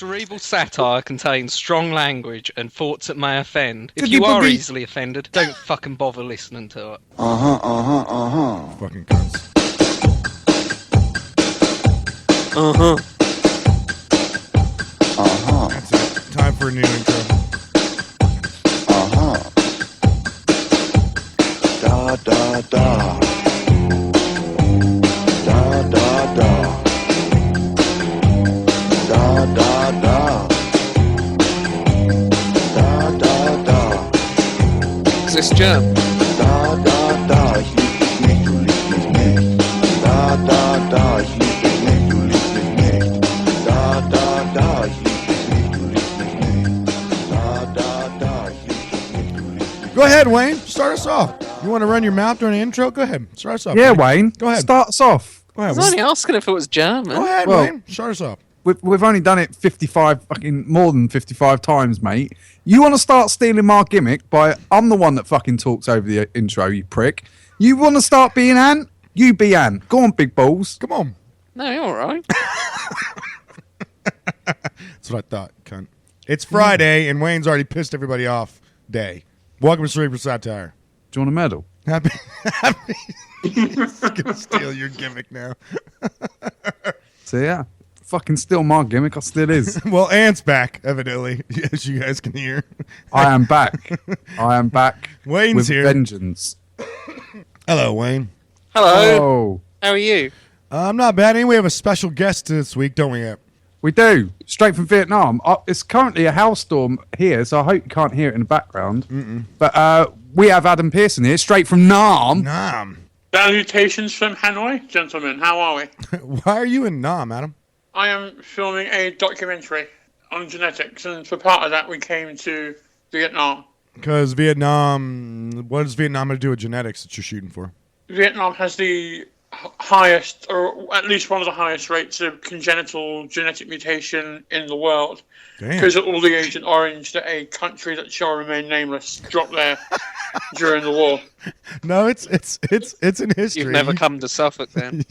Cerebral satire contains strong language and thoughts that may offend. If Could you you are believe- easily offended, don't fucking bother listening to it. Fucking cunts. That's it. Time for a new intro. Da da da. Da da da. Da da da. Da da da. Is this German? Da da da. Hier ist nicht, du liebst mich nicht. Da da da. Hier ist nicht, du liebst mich nicht. Da da da. Hier ist nicht, du liebst mich nicht. Da da da. Hier ist nicht, du liebst mich nicht. Go ahead, Wayne. Start us off. You want to run your mouth during the intro? Go ahead. Start us off. Yeah, Wayne. Go ahead. Start us off. Go I ahead. was only asking if it was German. Go ahead, Well- Wayne. Start us off. We've only done it 55, fucking more than 55 times, mate. You want to start stealing my gimmick by I'm the one that fucking talks over the intro, you prick. You want to start being Ant? You be Ant. Go on, big balls. Come on. No, you're all right. That's what I thought, cunt. It's Friday, and Wayne's already pissed everybody off day. Welcome to Cerebral Satire. Do you want a medal? Happy. Gonna steal your gimmick now. So yeah, fucking steal my gimmick. I still is. Well, Ant's back, evidently, as you guys can hear. I am back. I am back. Wayne's with here. vengeance. Hello, Wayne. Hello. Oh, How are you? I'm not bad. Anyway, we have a special guest this week, don't we, Ant? we do. Straight from Vietnam. It's currently a hailstorm here, so I hope you can't hear it in the background. But we have Adam Pearson here, straight from Nam. Nam. Salutations from Hanoi, gentlemen. How are we? Why are you in Nam, Adam? I am filming a documentary on genetics, and for part of that, we came to Vietnam. Because Vietnam, what does Vietnam have to do with genetics that you're shooting for? Vietnam has the highest, or at least one of the highest rates of congenital genetic mutation in the world. Damn. Because of all the Agent Orange that a country that shall remain nameless dropped there during the war. No, it's in history. You've never come to Suffolk then.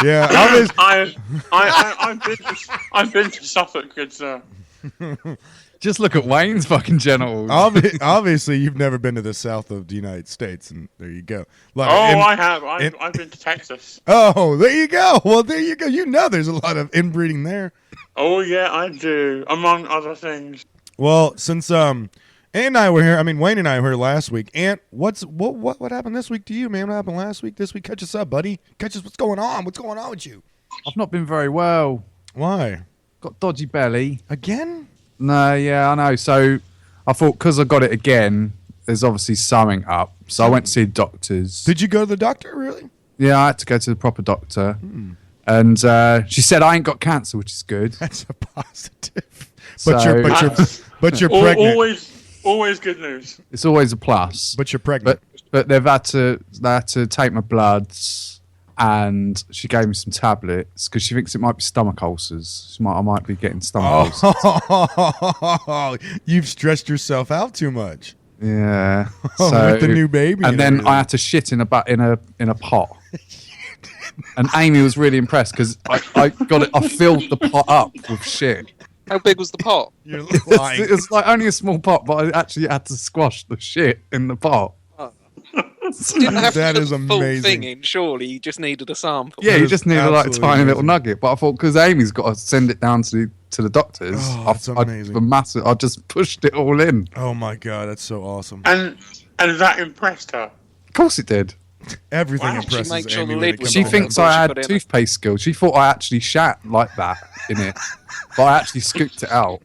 Yeah, I've been to Suffolk, good sir. Just look at Wayne's fucking genitals. obviously you've never been to the south of the United States, and there you go. I have. I've been to Texas. Oh, there you go. Well, there you go. You know there's a lot of inbreeding there. Oh yeah, I do. Among other things. Well, since Ant and I were here, I mean Wayne and I were here last week. Ant, what happened this week to you, man? What happened last week? This week, catch us up, buddy. Catch us. What's going on? What's going on with you? I've not been very well. Why? Got dodgy belly. Again? No, yeah, I know. So I thought because I got it again, there's obviously something up. So I went to see doctors. Did you go to the doctor, really? Yeah, I had to go to the proper doctor. And she said I ain't got cancer, which is good. That's a positive. So- But you're pregnant. Always good news. It's always a plus. But you're pregnant. But they had to take my bloods, and she gave me some tablets because she thinks it might be stomach ulcers. I might be getting stomach ulcers. Oh, you've stressed yourself out too much. Yeah. With the new baby. And then everything. I had to shit in a pot. And Amy was really impressed because I got it. I filled the pot up with shit. How big was the pot? You're lying. It's like only a small pot, but I actually had to squash the shit in the pot. You didn't have That to is put the full amazing. thing in, surely. You just needed a sample. Yeah, That you is just needed like a absolutely tiny little amazing. nugget. But I thought because Amy's got to send it down to the doctors, Oh, that's amazing. I just pushed it all in. Oh my god, that's so awesome. And that impressed her. Of course it did. Everything Wow. impresses She makes sure Amy the when it lid was comes She to thinks that. before I she had put it in. toothpaste skills. She thought I actually shat like that in it, but I actually scooped it out.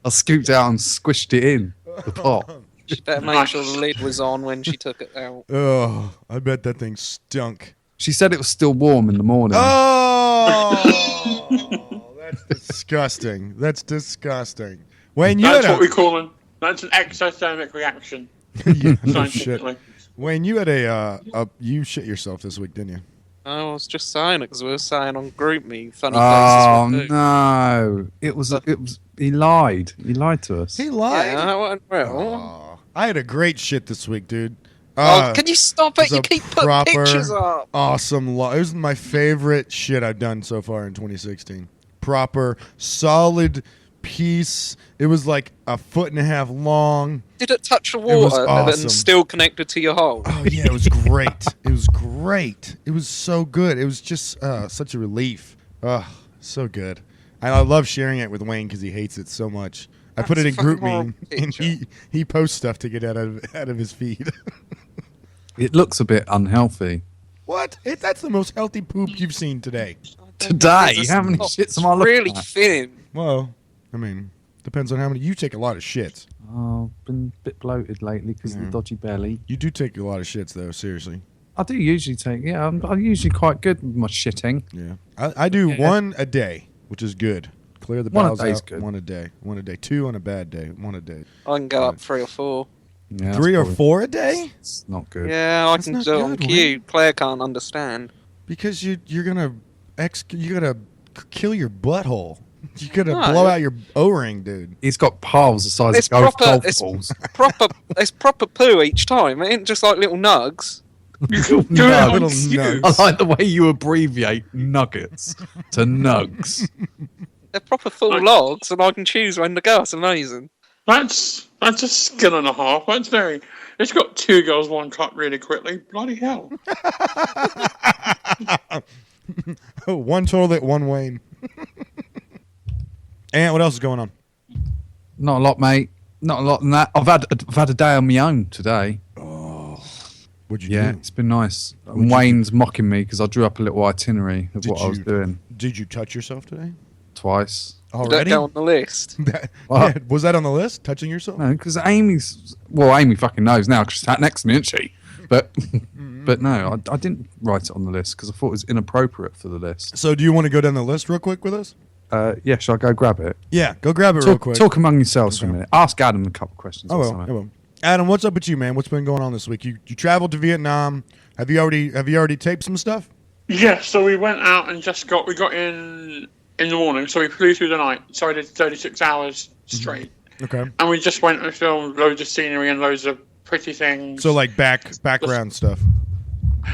I scooped it out and squished it in the pot. She better make sure the lid was on when she took it out. Oh, I bet that thing stunk. She said it was still warm in the morning. Oh, that's disgusting. That's disgusting. Wayne, you That's had what we call them. That's an exothermic reaction. no shit. Scientifically. Wayne, you had you shit yourself this week, didn't you? I was just saying it because we were saying on GroupMe funny Oh places. no! It was. He lied. He lied to us. He lied. Yeah, that went well. Aw. I had a great shit this week, dude. Can you stop it? You keep putting pictures up. Awesome. It was my favorite shit I've done so far in 2016. Proper, solid piece. It was like 1.5 feet long. Did it touch the was water awesome. and still connected to your hole? Oh yeah, it was great. It was great. It was so good. It was just such a relief. So good. And I love sharing it with Wayne because he hates it so much. I put it in group me, and he posts stuff to get out of his feed. It looks a bit unhealthy. What? That's the most healthy poop you've seen today. Today? How many shits am I looking really at? thin. Well, I mean, depends on how many. You take a lot of shits. Oh, I've been a bit bloated lately because of the dodgy belly. You do take a lot of shits, though. Seriously. I do usually take. Yeah, I'm usually quite good with my shitting. Yeah, I do one a day, which is good. Clear the One a bowels day's out. good. One a day. 2 on a bad day. 1 a day. I can go up 3 or 4. Yeah, 3 or 4 a day? It's not good. Yeah, I That's can not do it on good, cue. Claire can't understand. Because you're gonna kill your butthole. You gotta No. blow out your O-ring, dude. He's got piles the size It's of golf proper. It's balls. proper. It's proper poo each time. It ain't just like little nugs. Little nugs. I like the way you abbreviate nuggets to nugs. They're proper full logs, and I can choose when to go. It's amazing. That's a skill and a half. That's very. It's got 2 girls, 1 cup really quickly. Bloody hell! 1 toilet, 1 Wayne. And what else is going on? Not a lot, mate. Not a lot in that. I've had a day on my own today. What'd you Yeah, do? it's been nice. What'd you Wayne's mocking me because I drew up a little itinerary of what I was doing Did you touch yourself today? twice. Don't Already? go on the list. Yeah, was that on the list? Touching yourself? No, because Amy fucking knows now because she sat next to me, isn't she? But but no, I didn't write it on the list because I thought it was inappropriate for the list. So do you want to go down the list real quick with us? Yeah, shall I go grab it? Yeah, go grab it real quick. Talk among yourselves for a minute. Ask Adam a couple of questions. I or will. something. I will. Adam, what's up with you, man? What's been going on this week? You traveled to Vietnam. Have you already taped some stuff? Yeah, so we went out and we got in the morning, so we flew through the night. So I did 36 hours straight. Okay. And we just went and filmed loads of scenery and loads of pretty things. So like background stuff.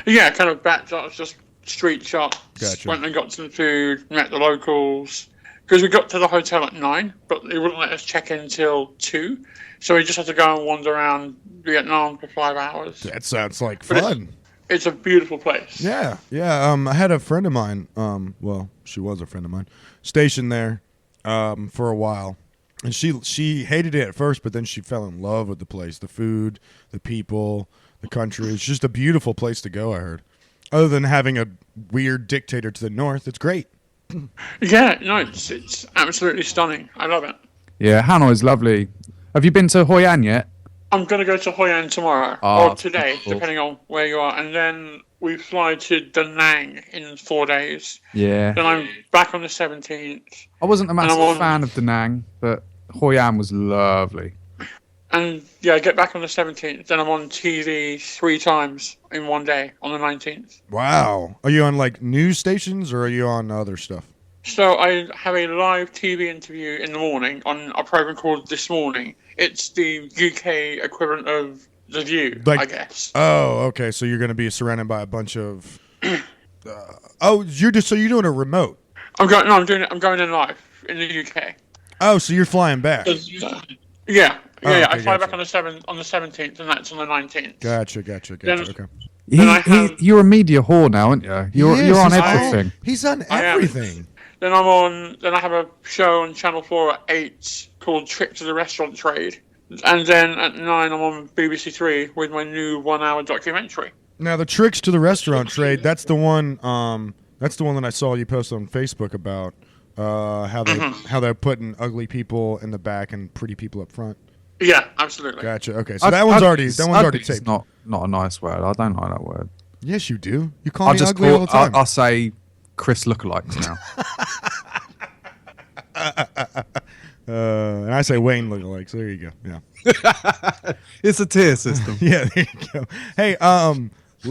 Yeah, kind of back shots, just street shots. Gotcha. Went and got some food, met the locals. Because we got to the hotel at 9, but they wouldn't let us check in until 2. So we just had to go and wander around Vietnam for 5 hours. That sounds like But fun. It's a beautiful place. Yeah. I had a friend of mine. Well, she was a friend of mine, stationed there, for a while, and she hated it at first, but then she fell in love with the place, the food, the people, the country. It's just a beautiful place to go. I heard. Other than having a weird dictator to the north, it's great. Yeah, no, it's absolutely stunning. I love it. Yeah, Hanoi's lovely. Have you been to Hoi An yet? I'm going to go to Hoi An tomorrow, Oh, or today, cool. depending on where you are. And then we fly to Da Nang in 4 days. Yeah. Then I'm back on the 17th. I wasn't a massive I'm on- fan of Da Nang, but Hoi An was lovely. And yeah, I get back on the 17th. Then I'm on TV 3 times in 1 day on the 19th. Wow. Are you on like news stations or are you on other stuff? So I have a live TV interview in the morning on a program called This Morning. It's the UK equivalent of The View, Like- I guess. Oh, okay. So you're going to be surrounded by a bunch of. You're doing a remote. I'm going in live in the UK. Oh, so you're flying back. Yeah. Oh, I okay, fly gotcha. back on the 17th, and that's on the 19th. Gotcha. Then- Okay. Then I have- You're a media whore now, aren't you? You're He is. on He's everything. He's on I am. everything. Then I have a show on Channel 4 at 8 called Trick to the Restaurant Trade. And then at 9 I'm on BBC 3 with my new 1-hour documentary. Now the tricks to the restaurant trade. That's the one. That's the one that I saw you post on Facebook about how they're putting ugly people in the back and pretty people up front. Yeah, absolutely. Gotcha. Okay, so that one's already Ugly's taped. Not a nice word. I don't like that word. Yes, you do. You call me ugly all the time. I'll say Chris lookalikes now. And I say Wayne lookalike. So there you go. Yeah. It's a tier system. Yeah. There you go. Hey,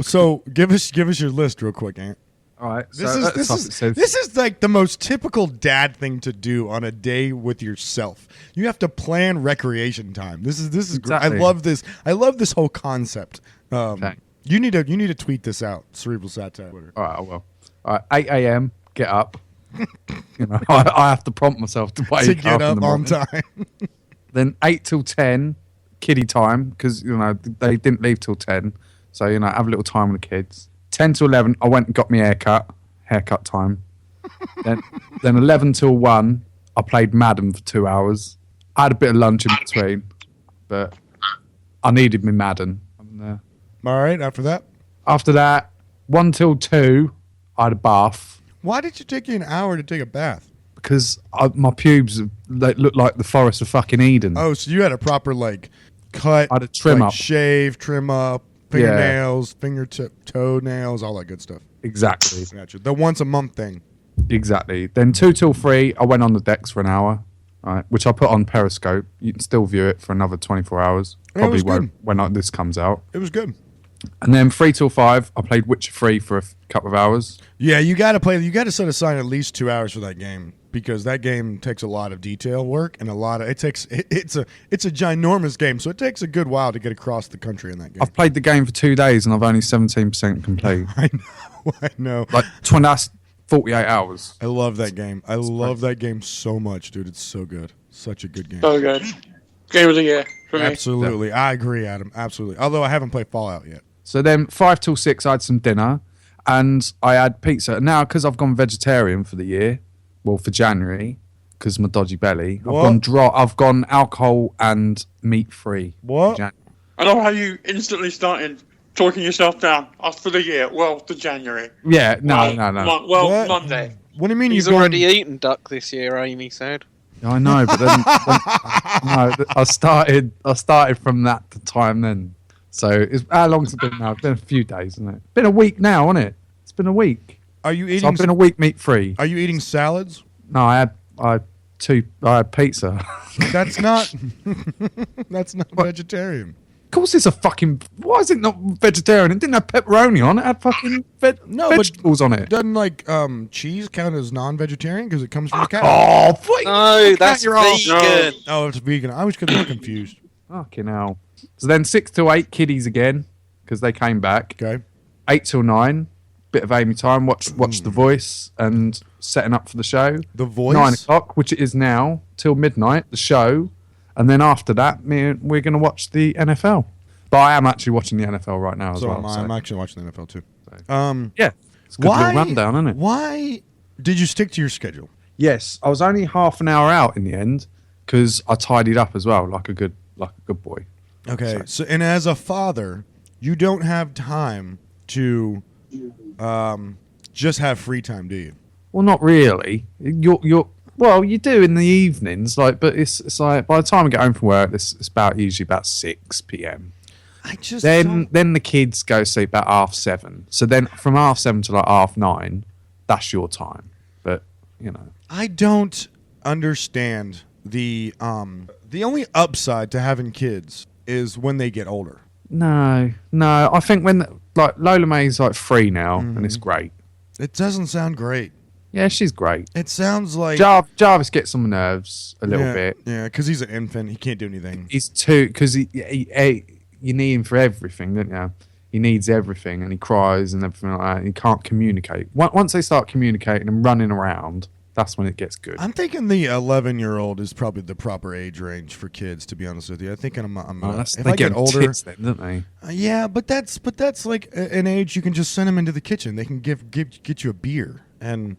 so give us your list real quick, Ant. All right. This so is at the this top is it says- this is like the most typical dad thing to do on a day with yourself. You have to plan recreation time. This is great. I Exactly. love this. I love this whole concept. Okay. You need to tweet this out. Cerebral Satire. Twitter. All right, I will. All right, 8 a.m. Get up. I have to prompt myself to wake To get in up the on morning. time. Then 8 till 10, kiddie time, because they didn't leave till 10, so have a little time with the kids. 10 to 11, I went and got my haircut time. then 11 till 1, I played Madden for 2 hours. I had a bit of lunch in between, but I needed my Madden. And, All right. After that, after that, 1 till 2, I had a bath. why did you take you an hour to take a bath? Because my pubes they look like the forest of fucking Eden. Oh, so you had a proper cut, I had a trim up. shave, trim up, fingernails, fingertip, toenails, all that good stuff. Exactly. Gotcha. The once a month thing. Exactly. Then 2 till 3, I went on the decks for an hour, right, which I put on Periscope. You can still view it for another 24 hours. Yeah, it Probably was won't good. when this comes out. It was good. And then 3 till 5, I played Witcher 3 for a couple of hours. Yeah, you got to play. You got to set aside at least 2 hours for that game because that game takes a lot of detail work and a lot of it's a ginormous game, so it takes a good while to get across the country in that game. I've played the game for 2 days and I've only 17% complete. I know. Like, that's 48 hours. I love that game. I love that game so much, dude. It's so good. Such a good game. So good. Game of the year for me. Absolutely. I agree, Adam. Absolutely. Although I haven't played Fallout yet. So then 5 till 6, I had some dinner and I had pizza. Now, because I've gone vegetarian for the year, well, for January, because of my dodgy belly, What? I've gone alcohol and meat free. What? I love how you instantly started talking yourself down after the year. Well, to January. Yeah, no. Well, What? Monday. What do you mean He's you've already gone... eaten duck this year, Amy said. I know, but then no, I started from that time then. So how long's it been now? It's been a few days, isn't it? It's been a week now, isn't it? It's been a week. Are you So eating... I've been a week meat free. Are you eating salads? No, I had pizza. That's not... That's not vegetarian. Of course, it's a fucking. Why is it not vegetarian? It didn't have pepperoni on it. It had fucking No, but vegetables on it. Doesn't cheese count as non-vegetarian because it comes from a cow? Oh, fuck. No, that's your ass. vegan. Oh, it's vegan. I was confused. Fucking hell. So then 6 till 8, kiddies again, because they came back. Okay. 8 till 9, bit of Amy time, watch The Voice and setting up for the show. The Voice? 9 o'clock, which it is now, till midnight, the show. And then after that, we're going to watch the NFL. But I am actually watching the NFL right now as So well. am I. so- I'm actually watching the NFL too. yeah. It's a good little rundown, isn't it? Why did you stick to your schedule? Yes, I was only half an hour out in the end because I tidied up as well, like a good boy. Okay. So, and as a father, you don't have time to just have free time, do you? Well, not really. Well, you do in the evenings, but it's like by the time I get home from work, it's usually about 6 p.m. I just Then the kids go sleep about 7:30. So then from 7:30 to 9:30, that's your time. But I don't understand the only upside to having kids is when they get older. no. I think when Lola May's 3 now, and it's great. It doesn't sound great. Yeah, she's great. It sounds like Jarvis gets on my nerves a little bit. Yeah, because he's an infant. He can't do anything. He's too because you need him for everything, don't you? He needs everything, and he cries and everything like that. And he can't communicate. Once they start communicating and running around, that's when it gets good. I'm thinking the 11-year-old is probably the proper age range for kids. To be honest with you, I think if They I get older, tits then, don't they? yeah, but that's like an age you can just send them into the kitchen. They can get you a beer and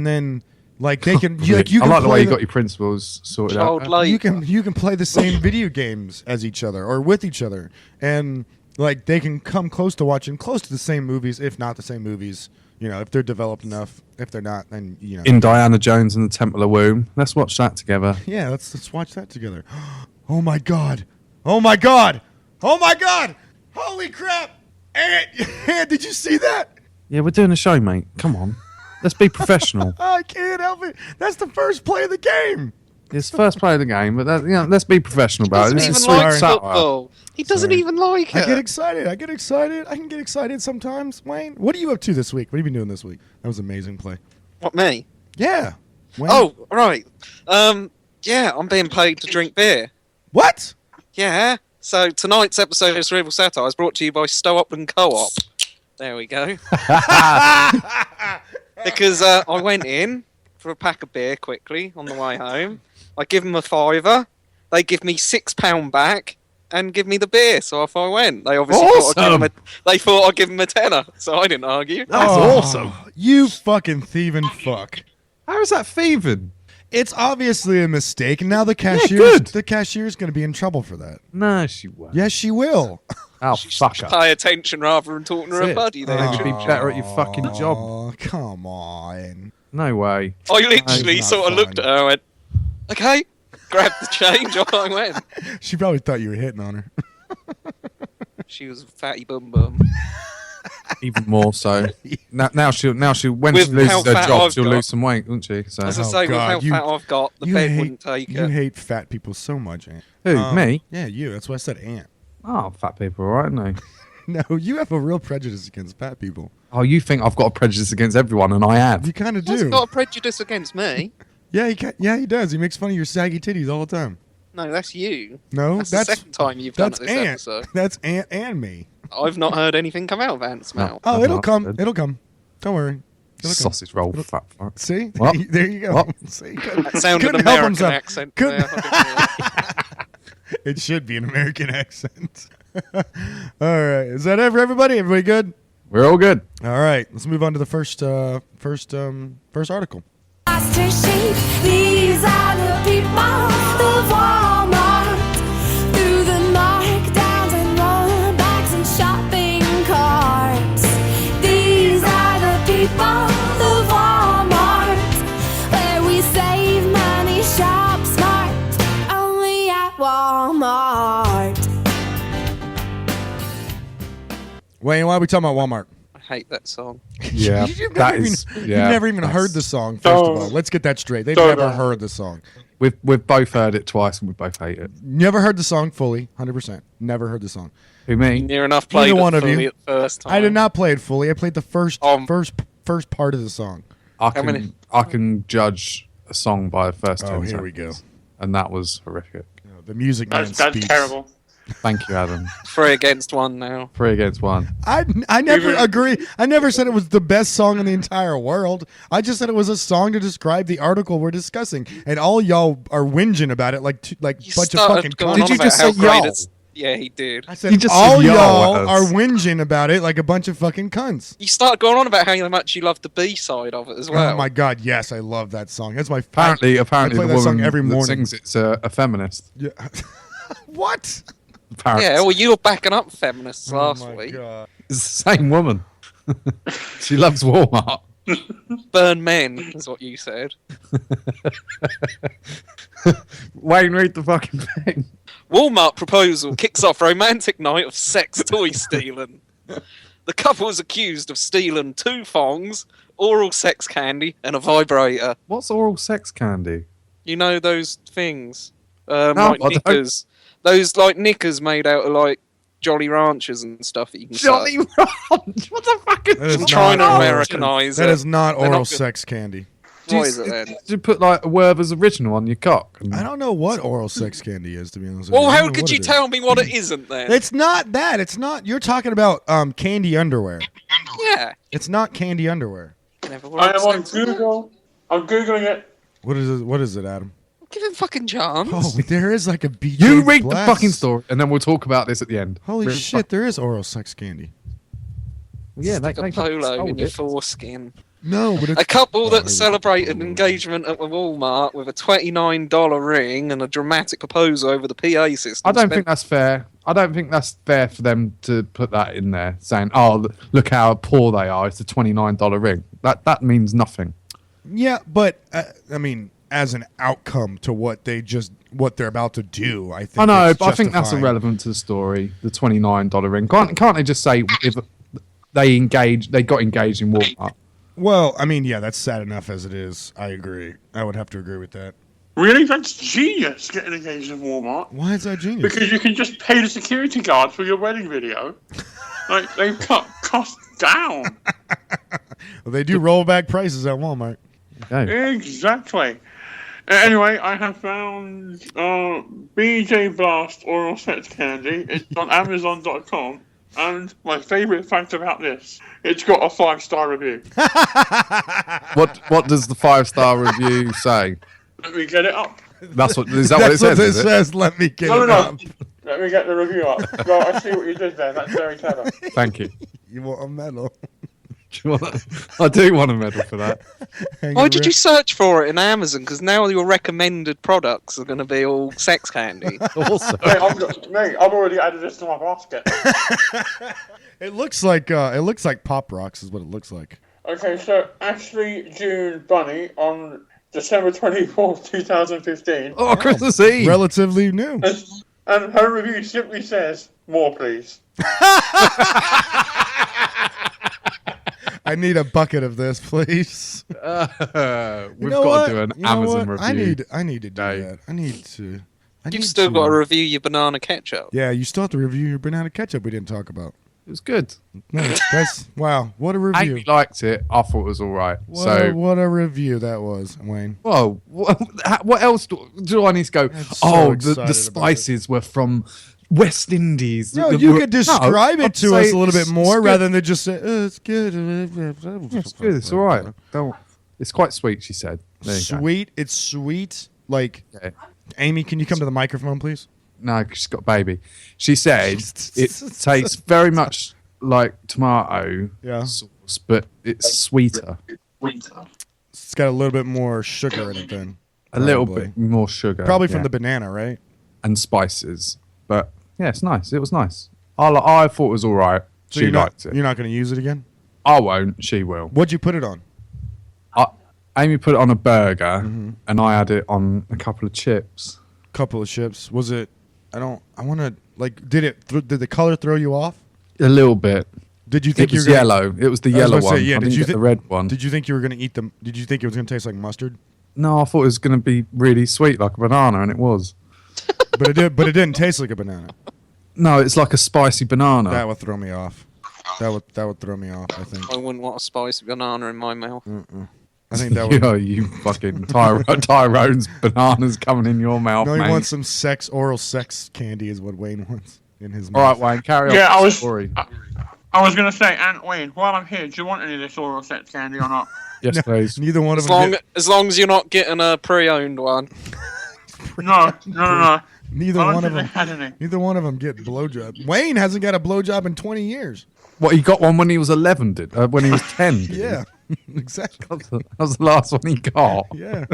then like they can you I can like the way play you got your principles sorted out. Childlike. you can play the same video games as each other or with each other, and like they can come close to watching close to the same movies, if not the same movies. If they're developed enough. If they're not, then In Diana Jones and the Temple of Womb. Let's watch that together. Yeah, let's watch that together. Oh my god! Oh my god! Oh my god! Holy crap! Ant, did you see that? Yeah, we're doing a show, mate. Come on. Let's be professional. I can't help it. That's the first play of the game. It's first play of the game, but let's be professional He about doesn't it. even It's a like sweet satire. football. He doesn't Sorry. even like I it. get excited. I can get excited sometimes. Wayne, what are you up to this week? What have you been doing this week? That was amazing play. What, me? Yeah. Wayne? Oh, right. Yeah, I'm being paid to drink beer. What? Yeah. So tonight's episode of Cerebral Satire is brought to you by Stow Upland Co-op. There we go. Because I went in for a pack of beer quickly on the way home. I give them a $5. They give me £6 back and give me the beer. So off I went. They obviously thought I'd give them a tenner. So I didn't argue. That's awesome. You fucking thieving fuck. How is that thieving? It's obviously a mistake, and now the good. cashier's going to be in trouble for that. No, she won't. Yes, she will. Oh, fuck her. Pay attention rather than talking to That's her it. buddy there. Maybe be better at your fucking job. Oh, come on. No way. I literally not sort of looked fun. at her and went, okay, grabbed the change, off I went. She probably thought you were hitting on her. She was a fatty bum bum. Even more so. Now she'll when With she loses how her fat job, I've she'll got. lose some weight, won't she? So As I Oh, say, God, with how fat I've got, the bed wouldn't take You it. hate fat people so much, Ant. who? Me? Yeah, you. That's why I said Ant. Oh, fat people, all right? No. No, you have a real prejudice against fat people. Oh, you think I've got a prejudice against everyone, and I have. You kind of He hasn't do. got a prejudice against me. Yeah, he does. He makes fun of your saggy titties all the time. No, that's you. No, That's the second time you've done it that's this Ant. episode. That's Ant and me. I've not heard anything come out of Ant's mouth. Oh, That's it'll not come. good. It'll come. Don't worry. It'll come. Sausage roll, fat fuck. See? What? There you go. What? See? That sounded Couldn't help American himself. accent. Couldn't- there. I didn't It should be an American accent. All right. Is that it for everybody? Everybody good? We're all good. All right. Let's move on to the first article. Master Chief, these are the people of Walmart. Through the markdowns and rollbacks and shopping carts. These are the people of Walmart. Where we save money, shop smart. Only at Walmart. Wayne, why are we talking about Walmart? I hate that song. Yeah, You've that never, is. even, Yeah, you've never even that's- heard the song, first of Oh. all. Let's get that straight. They've So never bad. heard the song. We've both heard it twice, and we both hate it. Never heard the song fully, 100%. Never heard the song. Who, me? Near enough played Neither it one of fully you. at first time. I did not play it fully. I played the first Um, first part of the song. many- I can judge a song by the first 10 Oh, here seconds. we go. And that was horrific. The music man That's speaks. terrible. Thank you, Adam. 3 against 1 now. 3 against 1. I never Even- agree. I never said it was the best song in the entire world. I just said it was a song to describe the article we're discussing, and all y'all are whinging about it like You bunch of started fucking going cunts. on Did you about just how say great y'all? it's- Yeah, he did. I said You just all said y'all y'all at us. are whinging about it like a bunch of fucking cunts. You started going on about how much you love the B side of it as well. Oh my god, yes, I love that song. That's my Apparently, I the play that song woman every that morning. sings it's a feminist. Yeah. What? Apparently. Yeah, well, you were backing up feminists last oh my week. god. It's the same woman. She loves Walmart. Burn men, is what you said. Wayne, read the fucking thing. Walmart proposal kicks off romantic night of sex toy stealing. The couple is accused of stealing 2 thongs, oral sex candy, and a vibrator. What's oral sex candy? You know those things? No, like I don't. knickers. Those like knickers made out of like Jolly Ranchers and stuff that you can Jolly suck. Ranch. What the fuck is That is I'm not trying to oral- Americanise That it. is not They're not oral good. sex candy. What is it then? Do you put like a Werther's original on your cock? I don't know what oral sex candy is, to be honest with you. Well, I don't how know could what you it is. tell me what it isn't then? It's not that. It's not. You're talking about candy underwear. Yeah. It's not candy underwear. Never I am on sex with it. Google. I'm Googling it. What is it? What is it, Adam? Give him fucking chance. Oh, there is like a BJ You read Blast. the fucking story, and then we'll talk about this at the end. Holy Read shit, there is oral sex candy. Yeah, Stick a they polo sold in your it. foreskin. No, but it's A couple Oh, that here we go. celebrated engagement at Walmart with a $29 ring and a dramatic proposal over the PA system. I don't spent- think that's fair. I don't think that's fair for them to put that in there, saying, "Oh, look how poor they are. It's a $29 ring." That means nothing. Yeah, but I mean, as an outcome to what they're about to do, I think. I know, it's but I think that's justifying. irrelevant to the story. The $29 ring. Can't they just say if they got engaged in Walmart? Well, I mean, yeah, that's sad enough as it is. I agree. I would have to agree with that. Really? That's genius, getting engaged in Walmart. Why is that genius? Because you can just pay the security guard for your wedding video. Like, they've cut costs down. Well, they do roll back prices at Walmart. Okay. Exactly. Anyway, I have found BJ Blast Oral Sex Candy. It's on Amazon.com. And my favourite fact about this, it's got a 5-star review. What does the 5-star review say? Let me get it up. That's what is that what it That's says? what it Is it? says. Let me get No, it no, up. no. Let me get the review up. Well, I see what you did there. That's very clever. Thank you. You want a medal? I do want a medal for that. Why did you search for it in Amazon? Because now your recommended products are going to be all sex candy. Also, I've already added this to my basket. It looks like Pop Rocks is what it looks like. Okay, so Ashley June Bunny on December 24th, 2015. oh, Christmas Eve. Relatively new. And her review simply says, more please. I need a bucket of this, please. We've know got what? to do an You know Amazon what? review. I need to do No. that. I need to. You've still got to review your banana ketchup. Yeah, you still have to review your banana ketchup we didn't talk about. It was good. No, that's wow. What a review. Amy liked it. I thought it was all right. What a review that was, Wayne. Whoa, what else do I need to go? so The excited about spices were from West Indies. No, you could describe it I'd to say us a little bit it's more good. rather than just say, it's good. It's good. It's all right. It's quite sweet, she said. There you go. Sweet. It's sweet. Like, Okay. Amy, can you come to the microphone, please? No, 'cause she's got a baby. She said it tastes very much like tomato Yeah. sauce, but it's sweeter. It's got a little bit more sugar in it then. A little Probably. bit more sugar. Probably from yeah, the banana, right? and spices. But yeah, it's nice. It was nice. I thought it was all right. So She you're not, liked it. You're not going to use it again? I won't. She will. What'd you put it on? Amy put it on a burger, Mm-hmm. and I had it on a couple of chips. Couple of chips. Was it? I want to like. Did the color throw you off? A little bit. Did you It think was you were gonna, yellow. It was the I was yellow about to say, one. yeah, I did didn't you get thi- the red one. Did you think you were going to eat them? Did you think it was going to taste like mustard? No, I thought it was going to be really sweet like a banana, and it was. But it did. But it didn't taste like a banana. No, it's like a spicy banana. That would throw me off. That would throw me off. I think. I wouldn't want a spicy banana in my mouth. I think that would. Yeah, you fucking Tyrone's bananas coming in your mouth, No, he mate. wants some oral sex candy, is what Wayne wants in his All mouth. right, Wayne, carry on. Yeah, with I the was- story. I was going to say, Aunt Wayne, while I'm here, do you want any of this oral sex candy or not? Yes, please. Neither one of As long as you're not getting a pre-owned one. No. Neither I don't one of think they them. had any. Neither one of them get blowjob. Wayne hasn't got a blowjob in 20 years. What, he got one when he was 11, did? When he was 10? did he? Yeah, exactly. That was the last one he got. Yeah.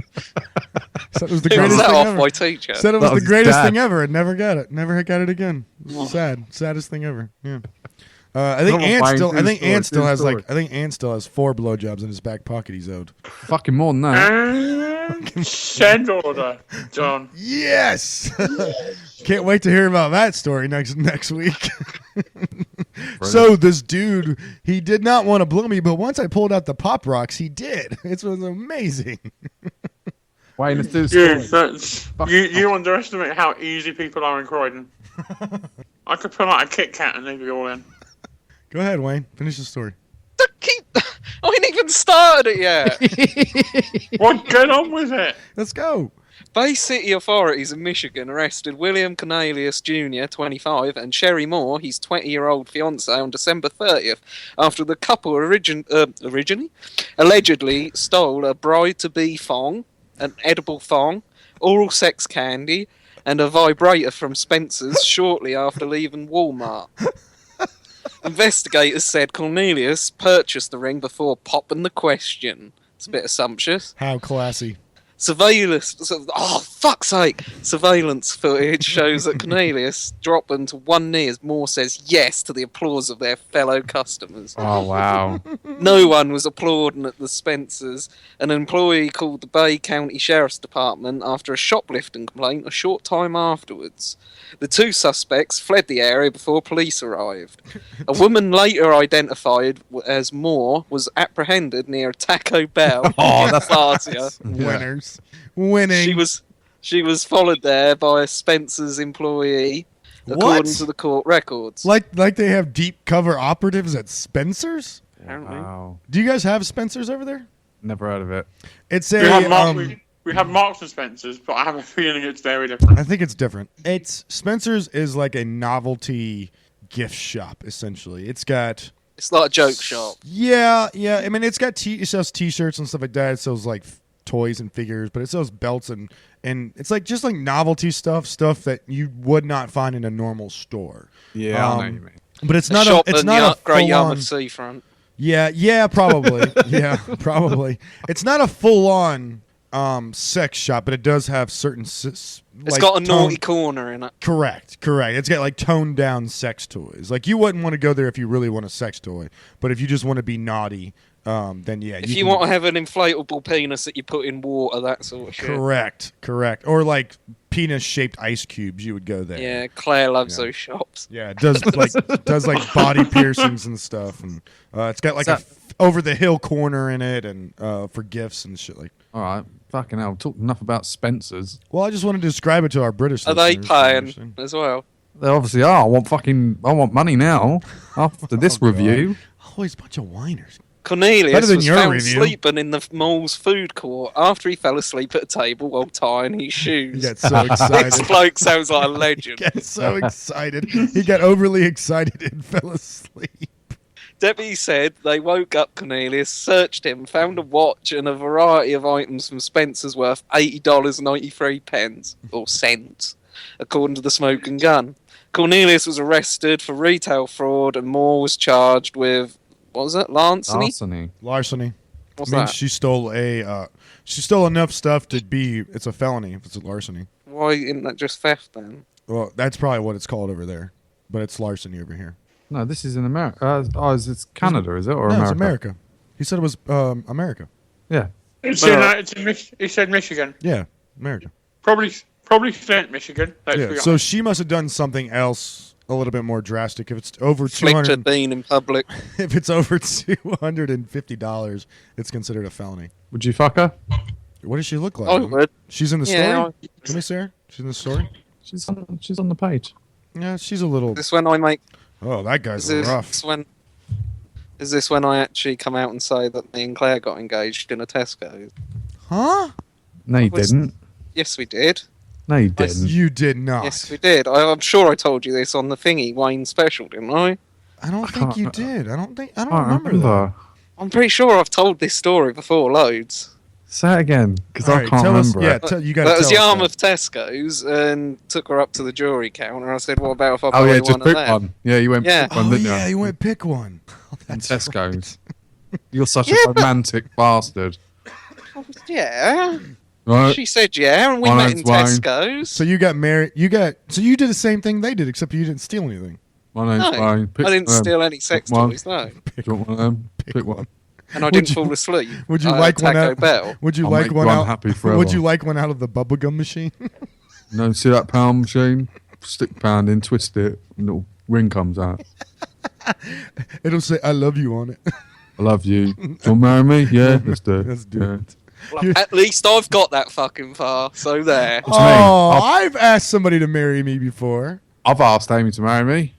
Said it was the Who was greatest that thing off ever. my teacher? Said it That was was the his greatest dad. thing ever and never got it. Never got it again. Saddest thing ever. Yeah. I think Come on, Ant Wayne, still. do I the think story, Ant do still the has story. like. I think Ant still has 4 blowjobs in his back pocket. He's owed. Fucking more than that. And send order, John. Yes. Can't wait to hear about that story next week. So this dude, he did not want to blow me, but once I pulled out the Pop Rocks, he did. It was amazing. Wayne, let's do the Yeah, story. that's, you underestimate how easy people are in Croydon. I could pull out a Kit Kat and they'd be all in. Go ahead, Wayne. Finish the story. I ain't even started it yet. Well, get on with it. Let's go. Bay City authorities in Michigan arrested William Cornelius Jr., 25, and Sherry Moore, his 20-year-old fiance, on December 30th after the couple allegedly stole a bride-to-be thong, an edible thong, oral sex candy, and a vibrator from Spencer's shortly after leaving Walmart. Investigators said Cornelius purchased the ring before popping the question. It's a bit assumptuous. How classy. Surveillance footage shows that Cornelius dropping to one knee as Moore says yes to the applause of their fellow customers. Oh, wow. No one was applauding at the Spencers. An employee called the Bay County Sheriff's Department after a shoplifting complaint a short time afterwards. The 2 suspects fled the area before police arrived. A woman later identified as Moore was apprehended near a Taco Bell Oh, in that's Plaza. Winners. Winning. She was followed there by a Spencer's employee, according What? to the court records. Like they have deep cover operatives at Spencer's? Apparently. Wow. Do you guys have Spencer's over there? Never heard of it. It's We have, a we have Marks and Spencers, but I have a feeling it's very different. I think it's different. It's Spencer's is like a novelty gift shop essentially. It's got It's like a joke shop. yeah. I mean, it's got it sells T-shirts and stuff like that. It sells like toys and figures, but it sells belts and it's like just like novelty stuff that you would not find in a normal store. Yeah, I know what you mean. But it's A not shop it's in not the a Great full Yarmouth on. seafront. Yeah, probably. Yeah, probably. It's not a full on sex shop, but it does have certain. It's got a naughty corner in it. Correct. It's got like toned down sex toys. Like you wouldn't want to go there if you really want a sex toy, but if you just want to be naughty, then yeah. If you want to have an inflatable penis that you put in water, that sort of shit. Correct. Or like penis shaped ice cubes, you would go there. Yeah, Claire loves those shops. Yeah, it does like body piercings and stuff, and it's got like a over the hill corner in it, and for gifts and shit like. All right, fucking hell. Talk enough about Spencer's. Well, I just wanted to describe it to our British Are they listeners. paying as well? They obviously are. I want money now. After this review. Oh, he's a bunch of whiners. Cornelius Better than was your found review. sleeping in the mall's food court after he fell asleep at a table while tying his shoes. He got so excited. This bloke sounds like a legend. Got so excited. He got overly excited and fell asleep. Debbie said they woke up Cornelius, searched him, found a watch and a variety of items from Spencer's worth $80.93 or cents, according to the Smoke and Gun. Cornelius was arrested for retail fraud and Moore was charged with, what was it, larceny? Larceny. What's means that? she stole she stole enough stuff to be. It's a felony if it's a larceny. Why isn't that just theft then? Well, that's probably what it's called over there, but it's larceny over here. No, this is in America. It's Canada, is it? Or No, America? it's America. He said it was America. Yeah. He said Michigan. Yeah, America. Probably Flint, Michigan. Let's Yeah. be So honest. she must have done something else a little bit more drastic. If it's over Flicked a 200, bean in public. if it's over $250, it's considered a felony. Would you fuck her? What does she look like? I would. She's in the Yeah, story. Let me see her. She's in the story. She's on the page. Yeah, she's a little. This when I make. Oh, that guy's Is rough. this when I actually come out and say that me and Claire got engaged in a Tesco? Huh? No, you Was- didn't. Yes, we did. No, you didn't. You did not. Yes, we did. I'm sure I told you this on the thingy Wayne special, didn't I? I don't think can't- you did. I don't I remember that. I'm pretty sure I've told this story before loads. Say it again, because All I right, can't tell us. remember Yeah, it. you got to That was tell us Yarmouth Tesco's and took her up to the jury counter. I said, what about if I buy Oh, yeah, one just of pick them? one. Yeah, you went Yeah. pick one, Oh, didn't yeah, you? you went pick one. Oh, In that's Tesco's. You're such a romantic bastard. Yeah. Right? She said yeah, and we My met in name's Wayne. Tesco's. So you got married. So you did the same thing they did, except you didn't steal anything. My name's No, Wayne. Pick I didn't one of them. steal any sex Pick one. toys, no. Do you want one of them? Pick one. And I Would didn't you- fall asleep. Would you at like one Taco out? Bell. Would you I'll like make one you out? unhappy forever. Would you like one out of the bubblegum machine? No, see that pound machine? Stick the pound in, twist it, and a little ring comes out. It'll say "I love you" on it. I love you. Do you want to marry me? Yeah, let's do it. Let's do it. Well, at least I've got that fucking far, so there. What do you mean? Oh, I've asked somebody to marry me before. I've asked Amy to marry me.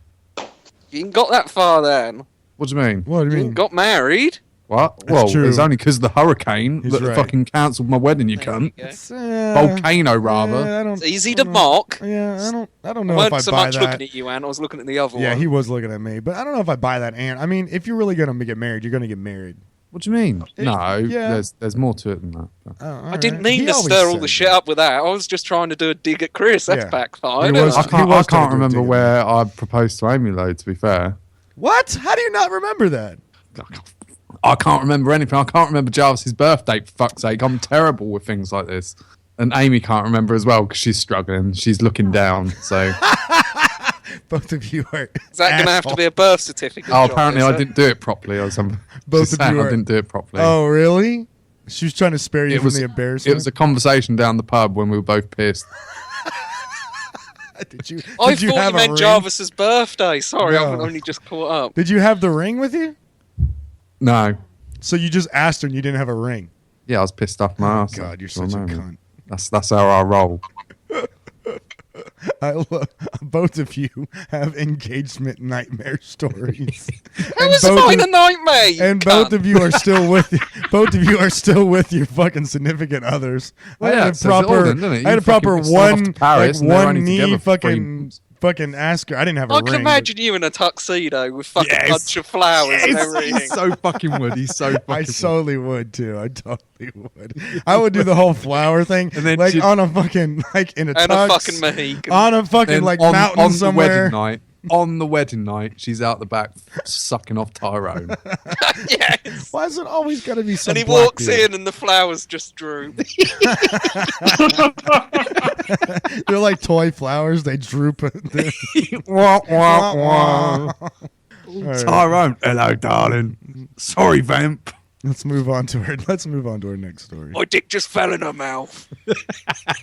You ain't got that far then. What do you mean? What do you You mean? ain't got married. What? That's Well, true. it's only because of the hurricane He's that right. fucking cancelled my wedding, you There cunt. you go. It's, Volcano, rather. I don't, It's easy I to don't- mock. Yeah, I don't I know if I weren't so buy much that. looking at you, Anne. I was looking at the other Yeah, one. he was looking at me, but I don't know if I buy that. And I mean, if you're really gonna get married, you're gonna get married. What do you mean? No, yeah. there's more to it than that. Oh, I didn't mean to stir all the shit up with that. I was just trying to do a dig at Chris. That's Yeah. backfired. He was- I He can't, was I trying can't to do a remember dig. where I proposed to Amy, though, to be fair. What? How do you not remember that? I can't remember anything. I can't remember Jarvis's birthday, for fuck's sake. I'm terrible with things like this. And Amy can't remember as well because she's struggling. She's looking down. So, Both of you are. Is that going to have to be a birth certificate? oh, job, apparently is I it? didn't do it properly or something. Both She's of saying you I are- didn't do it properly. Oh, really? She was trying to spare you It from was- the It embarrassment. was a conversation down the pub when we were both pissed. Did you? I Did you thought have you a meant ring? Jarvis's birthday. Sorry, No. I've only just caught up. Did you have the ring with you? No. So you just asked her and you didn't have a ring. Yeah, I was pissed off my ass. God, you're for a such a moment. cunt. That's how I roll. Both of you have engagement nightmare stories. How is mine a nightmare? And both of you are still with your fucking significant others. Well, yeah, I it says it all then, doesn't it? You fucking pissed them off to Paris and they're one only knee together for fucking ask her. I didn't have a I ring. can imagine you in a tuxedo with fucking bunch of flowers and everything. He's so fucking would. He's so fucking I solely would too. I totally would. I would do the whole flower thing, And then like she'd- on a fucking in a And a tux, fucking Mohican. on a fucking Then like on, mountain on somewhere. On the wedding night, she's out the back sucking off Tyrone. Yes. Why is it always got to be some? And he black walks dude? in and the flowers just droop. They're like toy flowers. They droop. Wah, wah, wah. All right. Tyrone, hello, darling. Sorry, vamp. Let's move on to our next story. My dick just fell in her mouth.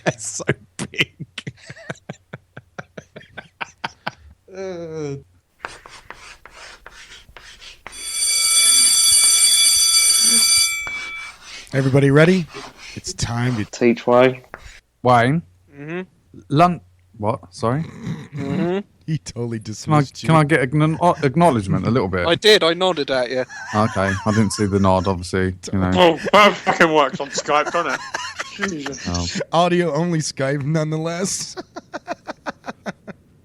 It's so big. Everybody ready? It's time to. Teach way. Wayne. Mm-hmm. What? Sorry. Mm-hmm. He totally Can I, dismissed you. can I get acknowledgement a little bit? I did. I nodded at you. Okay, I didn't see the nod, obviously. You know. Oh, that fucking works on Skype, doesn't it? Jesus. Oh. Audio only Skype, nonetheless.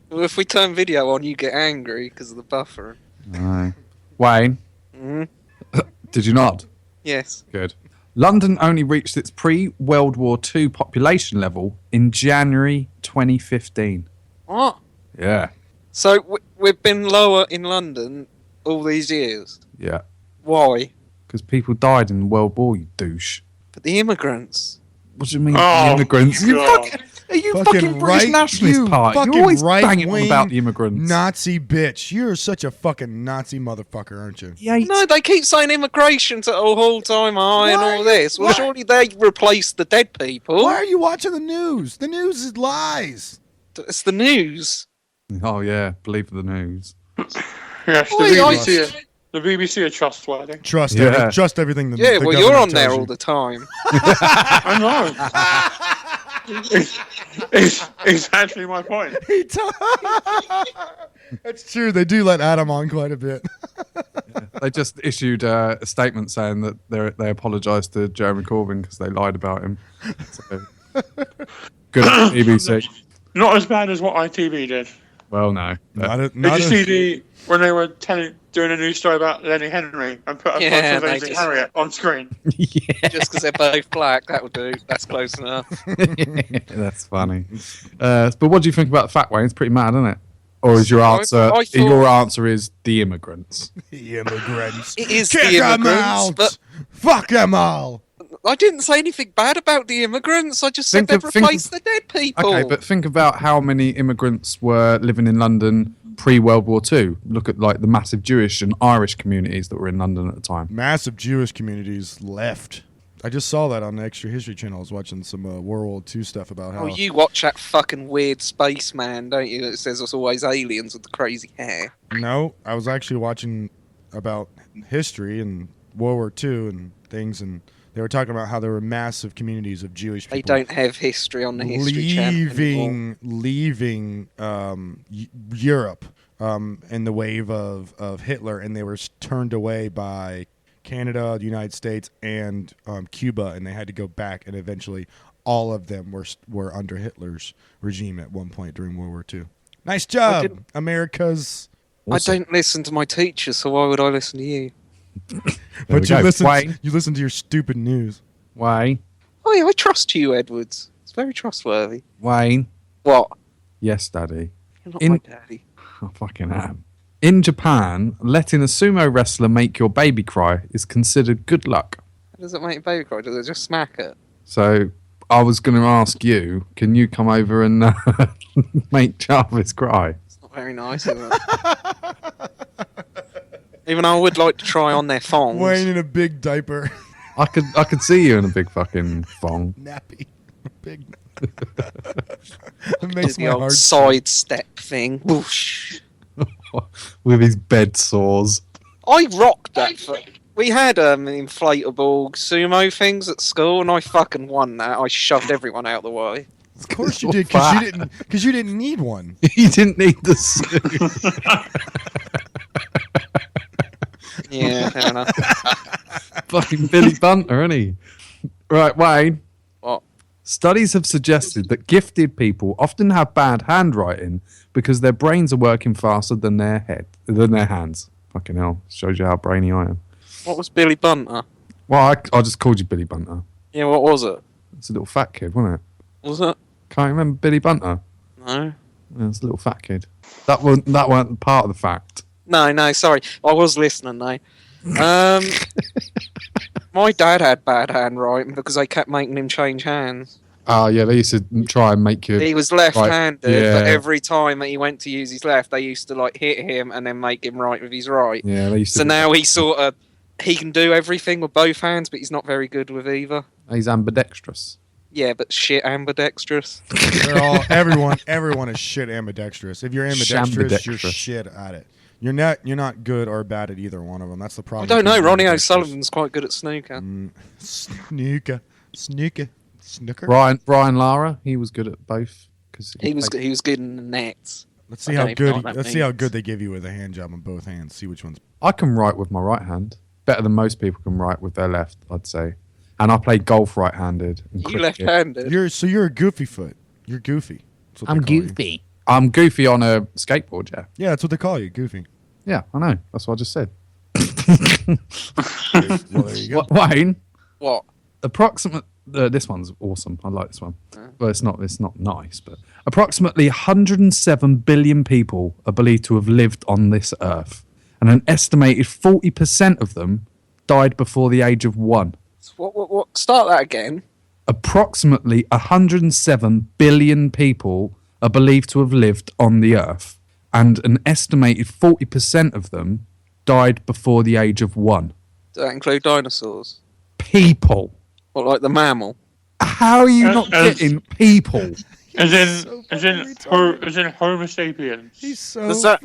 Well, if we turn video on, you get angry because of the buffer. No. Wayne, Mm-hmm. did you nod? Yes. Good. London only reached its pre-World War II population level in January 2015. What? Yeah. So we've been lower in London all these years. Yeah. Why? Because people died in the World War, you douche. But the immigrants. What do you mean, Oh, the immigrants? God. Are you Fucking fucking British right- nationalist you party? fucking You're always banging on right-wing about the immigrants. Nazi bitch. You're such a fucking Nazi motherfucker, aren't you? Yeah, No, they keep saying immigration's at a all-time high and Why? all this. Well, Why? surely they replaced the dead people. Why are you watching the news? The news is lies. It's the news. Oh, yeah. Believe the news. Yes, the Oi, oi. BBC. The BBC are trustworthy. Trust Yeah. trust everything. Yeah, the well, you're on government there tells all you. the time. I know. it's actually my point. That's true. They do let Adam on quite a bit. They just issued a statement saying that they apologised to Jeremy Corbyn because they lied about him. So, good on BBC. Not as bad as what ITV did. Well, no. Did you see when they were doing a news story about Lenny Henry and put a Yeah, photo of they Lady just- Harriet on screen? Yeah, Just because they're both black, that'll do. That's close enough. that's funny. But what do you think about the fact, Wayne? It's pretty mad, isn't it? Or is your I answer? thought- Your answer is the immigrants. The immigrants. It is Kick the 'em immigrants, out. but Fuck them all. I didn't say anything bad about the immigrants. I just said Think they've of- think replaced of- the dead people. Okay, but think about how many immigrants were living in London pre-World War II. Look at like the massive Jewish and Irish communities that were in London at the time. Massive Jewish communities left. I just saw that on the Extra History Channel. I was watching some World War II stuff about how. Oh, you watch that fucking weird spaceman, don't you? That says there's always aliens with the crazy hair. No, I was actually watching about history and World War II and things, and they were talking about how there were massive communities of Jewish people. They don't have history on the History Channel anymore. leaving Europe in the wave of Hitler, and they were turned away by Canada, the United States, and Cuba, and they had to go back, and eventually all of them were under Hitler's regime at one point during World War II. Nice job, didn't- America's. I don't listen to my teachers, so why would I listen to you? There But we you go. listen. Wayne. You listen to your stupid news. Wayne. Oh yeah, I trust you, Edwards. It's very trustworthy. Wayne. What? Yes, Daddy. You're not In- my daddy. I fucking am. In Japan, letting a sumo wrestler make your baby cry is considered good luck. How does it make a baby cry? Does it just smack it? So I was going to ask you, can you come over and make Jarvis cry? It's not very nice, is it? Even though I would like to try on their thongs. Wayne in a big diaper, I could see you in a big fucking thong. nappy, big. It Do makes the my old heart. sidestep thing. Whoosh. With his bed sores. I rocked that for We had inflatable sumo things at school, and I fucking won that. I shoved everyone out the way. Of course you did, because you didn't need one. You didn't need the suit. Yeah, fair enough. Fucking Billy Bunter, isn't he? Right, Wayne. What? Studies have suggested that gifted people often have bad handwriting because their brains are working faster than their hands. Fucking hell, shows you how brainy I am. What was Billy Bunter? Well, I just called you Billy Bunter. Yeah, what was it? It's a little fat kid, wasn't it? Was it? Can't you remember Billy Bunter? No. Yeah, it's a little fat kid. That weren't part of the fact. No, sorry. I was listening, though. My dad had bad handwriting because they kept making him change hands. Oh, yeah, they used to try and make you... He was left-handed, yeah. but every time that he went to use his left, they used to like hit him and then make him write with his right. Yeah, they used to... So now he can do everything with both hands, but he's not very good with either. He's ambidextrous. Yeah, but shit ambidextrous. Everyone is shit ambidextrous. If you're ambidextrous, you're shit at it. You're not good or bad at either one of them. That's the I problem. don't know. Ronnie Ambidextrous. O'Sullivan's quite good at snooker. Snooker. Brian Lara, he was good at both. He was good in the nets. Let's see how good they give you with a hand job on both hands. See which one's. I can write with my right hand better than most people can write with their left, I'd say. And I play golf right-handed. And You cricket. left-handed. You're a goofy foot. You're goofy. That's what they call you. I'm goofy on a skateboard, yeah. Yeah, that's what they call you, goofy. Yeah, I know. That's what I just said. Well, there you go. Wayne, What? this one's awesome. I like this one. Well, it's not nice, but approximately 107 billion people are believed to have lived on this earth, and an estimated 40% of them died before the age of 1. What? Start that again. Approximately 107 billion people are believed to have lived on the earth, and an estimated 40% of them died before the age of 1. Does that include dinosaurs? People. What, like the mammal? How are you not getting people? As in Homo sapiens. He's so Does that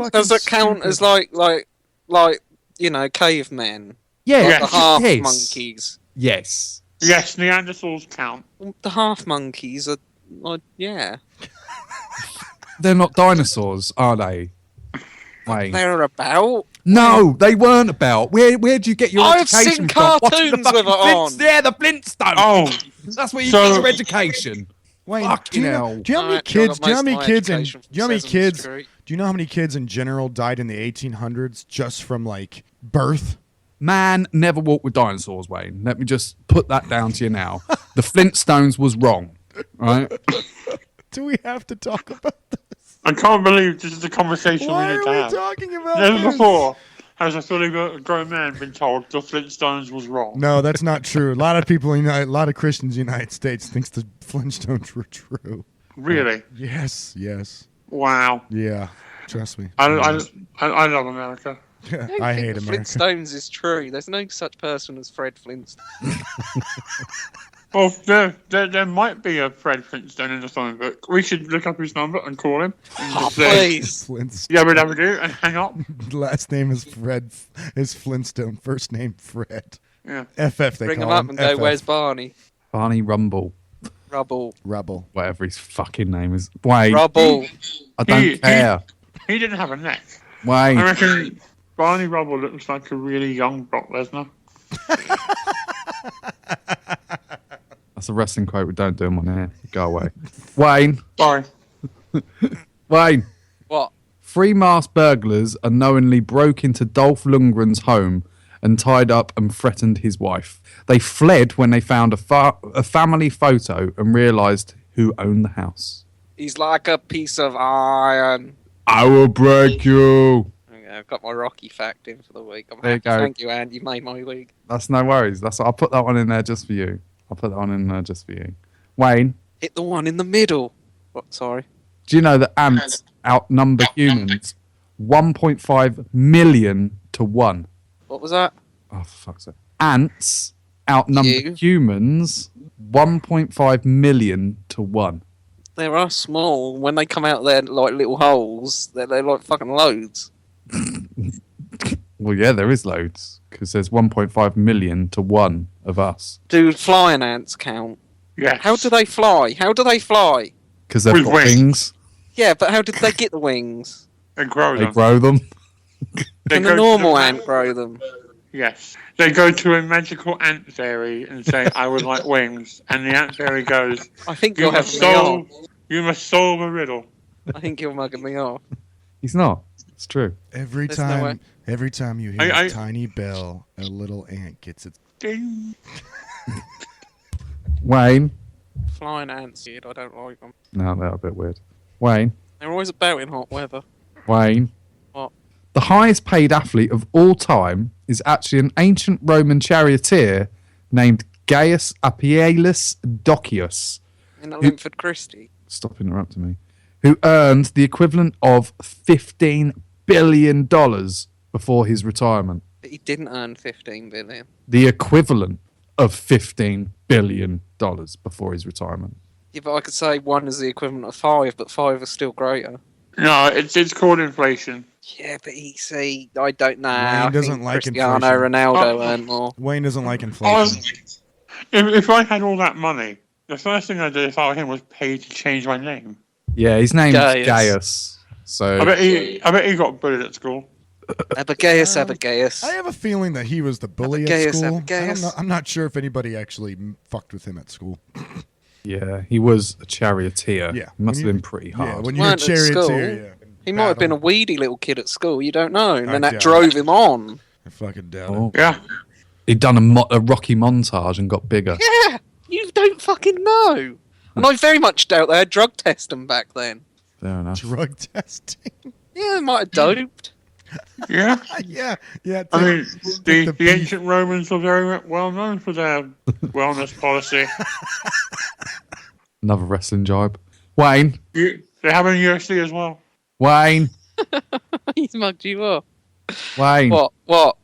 count stupid. as like cavemen? Yeah, Like the half yes. monkeys. Yes. Yes, Neanderthals count. The half monkeys are like yeah. They're not dinosaurs, are they? Wayne. They're about. No, they weren't about. Where'd you get your I've education seen from? Watching cartoons the with it fucking on. Yeah, the Flintstones. Oh, That's where you So- get your education. Wayne, Fucking do you hell. know how many Alright, kids? I got most of my education from Do you know how many Sesame kids? Street. Do you know how many kids in general died in the 1800s just from like birth? Man never walked with dinosaurs, Wayne. Let me just put that down to you now. The Flintstones was wrong. Right? Do we have to talk about this? I can't believe this is a conversation Why we need are to we have. talking about Never this? before has a fully grown man been told the Flintstones was wrong. No, that's not true. A lot of people, a lot of Christians in the United States thinks the Flintstones were true. Really? Yes. Wow. Yeah. Trust me. I love America. I hate The America. Flintstones is true. There's no such person as Fred Flintstone. Well, there might be a Fred Flintstone in the phone book. We should look up his number and call him. And Oh, just say, please. Flintstone. yeah, we'd never do, and hang up. Last name is Fred. Is Flintstone. First name Fred. Yeah. FF. They Bring call him up him. and go, FF. where's Barney? Barney Rumble. Rubble. Rebel? Whatever his fucking name is. Wayne, Rubble. I don't He- care. He didn't have a neck. Wayne. I reckon Barney Rubble looks like a really young Brock Lesnar. That's a wrestling quote we don't do them on here. Go away. Wayne. Sorry. Wayne. What? 3 masked burglars unknowingly broke into Dolph Lundgren's home and tied up and threatened his wife. They fled when they found a family photo and realised who owned the house. He's like a piece of iron. I will break you. Okay, I've got my Rocky fact in for the week. I'm There you happy. go. Thank you, Anne. You made my week. That's no worries. I'll put that one in there just for you. Wayne, Hit the one in the middle. What? Sorry. do you know that ants outnumber humans 1.5 million to 1? What was that? Oh, for fuck's sake. Ants outnumber You. humans 1.5 million to 1. They are small. When they come out, they're like little holes. They're like fucking loads. Well, yeah, there is loads because there's 1.5 million to 1 of us. Do flying ants count? Yes. How do they fly? How do they fly? Because they've With got wings. wings. Yeah, but how did they get the wings? They grow They them. grow them. They Can go the to normal the- ant grow them? Yes. They go to a magical ant fairy and say, I would like wings. And the ant fairy goes, I think you you're must, having me off. solve, you must solve a riddle. I think you're mugging me off. He's not. It's true. Every There's no time, way. every time you hear I- a tiny bell, a little ant gets its. Ding. Wayne. Flying ants, dude. I don't like them. No, they're a bit weird. Wayne. They're always about in hot weather. Wayne. What? The highest paid athlete of all time is actually an ancient Roman charioteer named Gaius Appialus Decius. In a Linford Christie. Stop interrupting me. Who earned the equivalent of $15 billion before his retirement. But he didn't earn 15 billion. The equivalent of $15 billion before his retirement. Yeah, but I could say 1 is the equivalent of 5, but 5 is still greater. No, it's called inflation. Yeah, but see, I don't know. Wayne I doesn't think like Cristiano inflation. Ronaldo Oh. earned more. Wayne doesn't like I inflation. was, if I had all that money, the first thing I'd do if I were him was pay to change my name. Yeah, his name's Gaius. Gaius. So I bet he got bullied at school. Abigaeus, Abigaeus. I have a feeling that he was the bully at Gaius, school. Gaius. I'm not sure if anybody actually fucked with him at school. yeah, he was a charioteer. Yeah, He must when have you- been pretty Yeah, hard. when you're a Weren't at school. charioteer. Yeah, He might have been a battle. weedy little kid at school, you don't know. And I then that doubt drove it. him on. I fucking doubt Oh. it. Yeah. He'd done a Rocky montage and got bigger. Yeah, you don't fucking know. And I very much doubt they had drug testing back then. Fair enough. Drug testing. Yeah, they might have doped. Yeah. yeah, yeah. I mean, the the beef. ancient Romans were very well known for their wellness policy. Another wrestling jibe. Wayne. They have in UFC as well. Wayne. He's mugged you off. Wayne. What?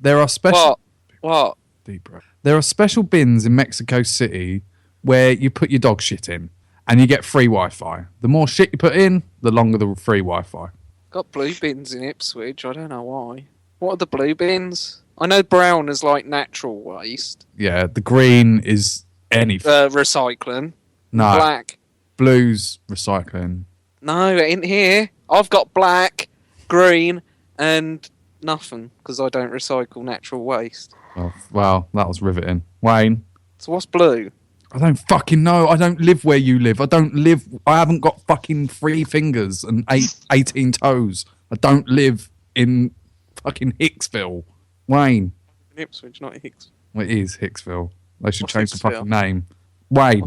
There are special. What? Deep breath. There are special bins in Mexico City where you put your dog shit in and you get free Wi-Fi. The more shit you put in, the longer the free Wi-Fi. Got blue bins in Ipswich, I don't know why. What are the blue bins? I know brown is like natural waste. Yeah, the green is anything. Recycling. No, Black. blue's recycling. No, in here. I've got black, green, and nothing, because I don't recycle natural waste. Oh, well, that was riveting. Wayne. So what's blue? I don't fucking know. I don't live where you live. I haven't got fucking 3 fingers and 18 toes. I don't live in fucking Hicksville. Wayne. In Ipswich, not Hicks. Well, it is Hicksville. They should What's change the Hicksville? fucking name. Wayne.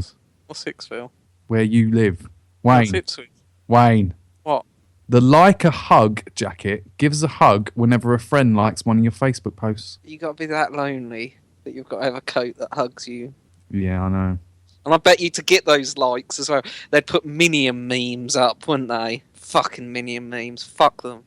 What's Hicksville? Where you live. What's Wayne. Ipswich? Wayne. What? The Like a Hug jacket gives a hug whenever a friend likes one of your Facebook posts. You got to be that lonely that you've got to have a coat that hugs you. Yeah, I know. And I bet you to get those likes as well, they'd put Minion memes up, wouldn't they? Fucking Minion memes. Fuck them.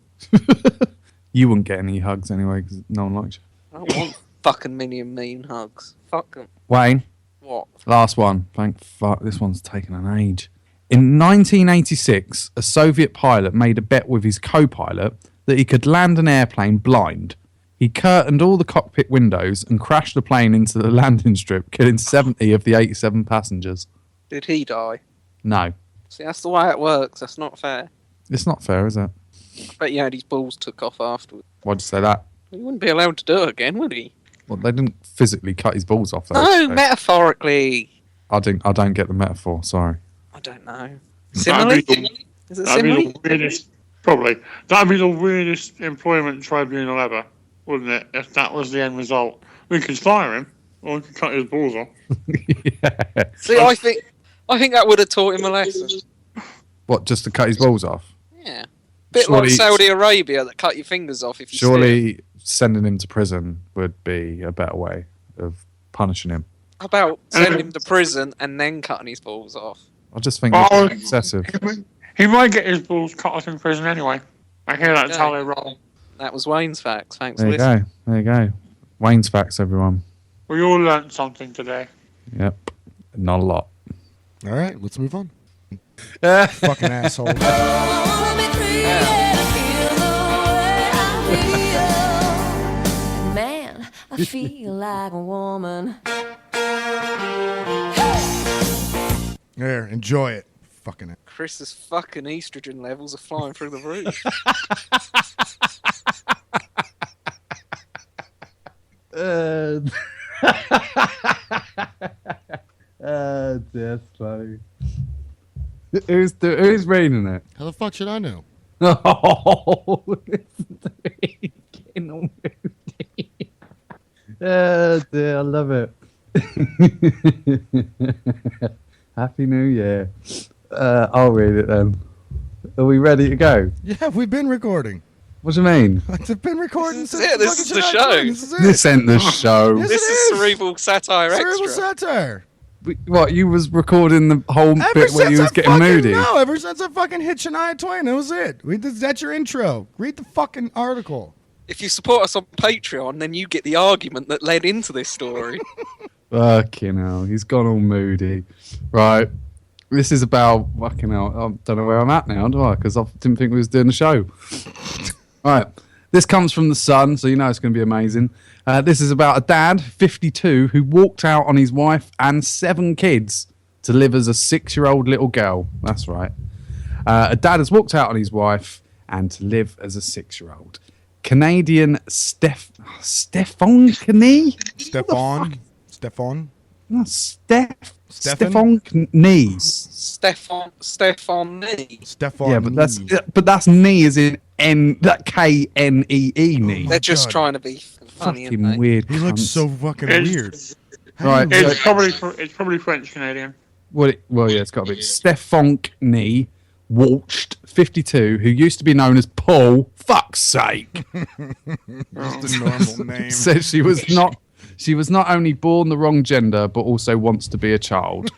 You wouldn't get any hugs anyway because no one likes you. I don't want fucking Minion meme hugs. Fuck them. Wayne. What? Last one. Thank fuck. This one's taken an age. In 1986, a Soviet pilot made a bet with his co-pilot that he could land an airplane blind. He curtained all the cockpit windows and crashed the plane into the landing strip, killing 70 of the 87 passengers. Did he die? No. See, that's the way it works. That's not fair. It's not fair, is it? But yeah, his balls took off afterwards. Why'd you say that? He wouldn't be allowed to do it again, would he? Well, they didn't physically cut his balls off, though. No, so metaphorically. I don't get the metaphor, sorry. I don't know. That'd Simile? be the- Is it That'd be simile? the weirdest. Probably. That'd be the weirdest employment tribunal ever, wouldn't it? If that was the end result, we could fire him, or we could cut his balls off. Yeah. See, I think that would have taught him a lesson. What, just to cut his balls off? Yeah. Bit like Surely- Saudi Arabia that cut your fingers off if you steal. Surely sending him to prison would be a better way of punishing him. How about sending him to prison and then cutting his balls off? I just think Oh, it's excessive. He might get his balls cut off in prison anyway. I hear that's Yeah. how they roll. That was Wayne's facts. Thanks There for you listening. go. There you go. Wayne's facts, everyone. We all learnt something today. Yep. Not a lot. All right, let's move on. Fucking asshole. Hold me free and feel the way I feel. feel like a woman. There, enjoy it. Fucking it. Chris's fucking estrogen levels are flying through the roof. That's funny. Who's reading it? How the fuck should I know? Oh, it's getting all moody. Dear, I love it. Happy New Year. I'll read it then. Are we ready to go? Yeah, we've been recording. What do you mean? I've been recording This is since it, this is the fucking show. This is it. This ain't the show. Yes, This it is is. Cerebral Satire Cerebral Extra. satire. What, you was recording the whole Ever bit where you since was I getting fucking moody? No, ever since I fucking hit Shania Twain, that was it. That's your intro. Read the fucking article. If you support us on Patreon, then you get the argument that led into this story. Fucking hell, he's gone all moody. Right, this is about fucking hell. I don't know where I'm at now, do I? Because I didn't think we was doing the show. Right, this comes from The Sun, so you know it's going to be amazing. This is about a dad, 52, who walked out on his wife and 7 kids to live as a 6-year-old little girl. That's right. A dad has walked out on his wife and to live as a 6-year-old. Canadian Stefan Knie? Stefan. No, Stefan? Stefan Knees. Stefan Nee. Stefan. Yeah, but that's knee as in that KNEE knee. They're just God. trying to be funny, aren't Fucking they? weird. He looks cunts. so fucking It's- weird. Right. It's probably French Canadian. Well, yeah, it's got to be Stefan Knie, Walched, 52, who used to be known as Paul. Fuck's sake. Just a normal name. Says she was not only born the wrong gender, but also wants to be a child.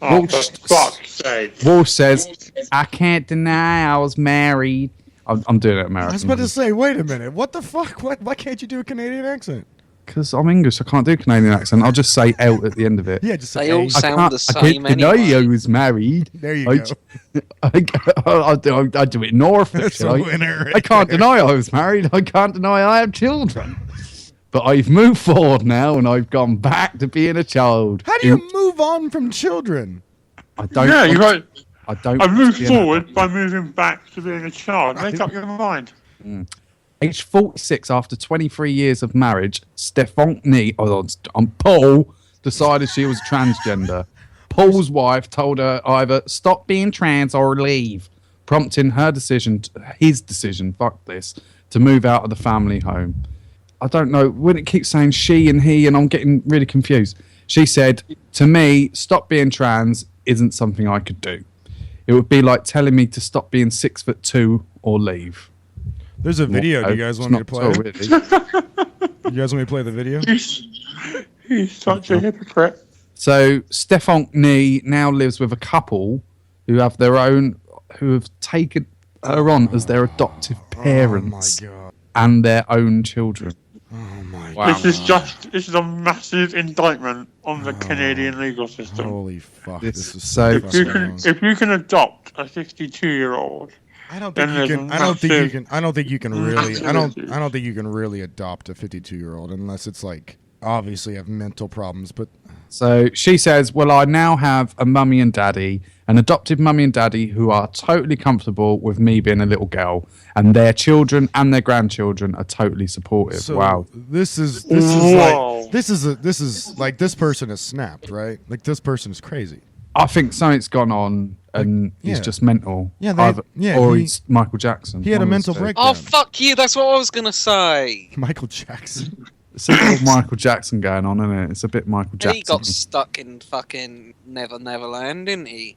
Oh, for fuck's sake. Walsh says, I can't deny I was married. I'm doing it American. I was about to say, wait a minute. What the fuck? Why can't you do a Canadian accent? Because I'm English, I can't do Canadian accent. I'll just say out at the end of it. Yeah, just say They all hey. sound the I same can't deny anyway. I was married. There you go. I do it Norfolk. That's a winner right I can't there. deny I was married. I can't deny I have children. But I've moved forward now, and I've gone back to being a child. How do you move on from children? I don't. Yeah, you're right. I don't. I moved want to be an forward by moving back to being a child. Make up your mind. Age 46, after 23 years of marriage, Stefanie, Paul, decided she was transgender. Paul's wife told her either stop being trans or leave, prompting his decision, fuck this, to move out of the family home. I don't know, when it keeps saying she and he, and I'm getting really confused. She said, to me, stop being trans isn't something I could do. It would be like telling me to stop being 6'2" or leave. There's a video. Do you guys want me to play? Not it? at all, really. You guys want me to play the video? He's such a hypocrite. So Stefanie now lives with a couple who have taken her on as their adoptive parents Oh my god. and their own children. Oh my Wow. This is a massive indictment on the Canadian legal system. Holy fuck. This- This is so- so If you can adopt a 62-year-old, I don't then think you there's can. I don't think you massive- can. I don't think you can really. massive I don't issues. think you can really adopt a 52-year-old unless it's like obviously have mental problems. But So she says, well, I now have a mummy and daddy, an adoptive mummy and daddy who are totally comfortable with me being a little girl, and their children and their grandchildren are totally supportive. so Wow. this is Whoa. like this is like this person is snapped, right? Like this person is crazy. I think something's gone on and he's yeah. just mental. Yeah, or he- he's Michael Jackson. He had a One of mental the two. breakdown. Oh, fuck you, that's what I was going to say. Michael Jackson. It's a bit Michael Jackson going on, isn't it? It's a bit Michael Jackson. He got stuck in fucking Neverland, didn't he?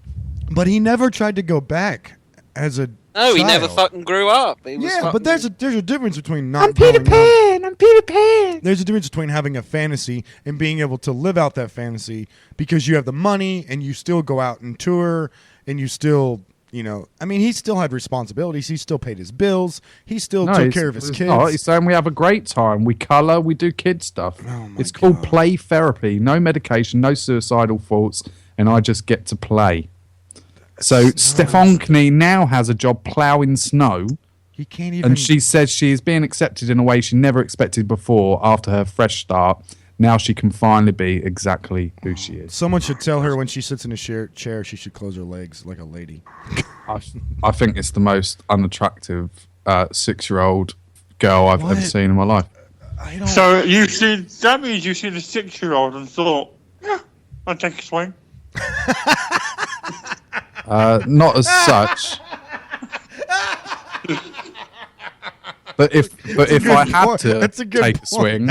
But he never tried to go back as a. No, he never child. fucking grew up. He was Yeah, fucking- but there's a difference between not. I'm Peter Pan. I'm Peter Pan. There's a difference between having a fantasy and being able to live out that fantasy because you have the money and you still go out and tour and you still, you know, I mean, he still had responsibilities. He still paid his bills. He still took he's- care of his it's kids. not. He's saying we have a great time. We colour, we do kid stuff. Oh my It's called God. play therapy. No medication, no suicidal thoughts, and I just get to play. So Stefan Knie now has a job ploughing snow He can't even. And she says she is being accepted in a way she never expected before after her fresh start. Now she can finally be exactly who she is. Someone should tell her when she sits in a chair she should close her legs like a lady. I think it's the most unattractive 6-year-old girl I've ever seen in my life. I don't. So that means you've seen a 6-year-old and thought, yeah, I'll take a swing. Not as such. But if I had to take a swing,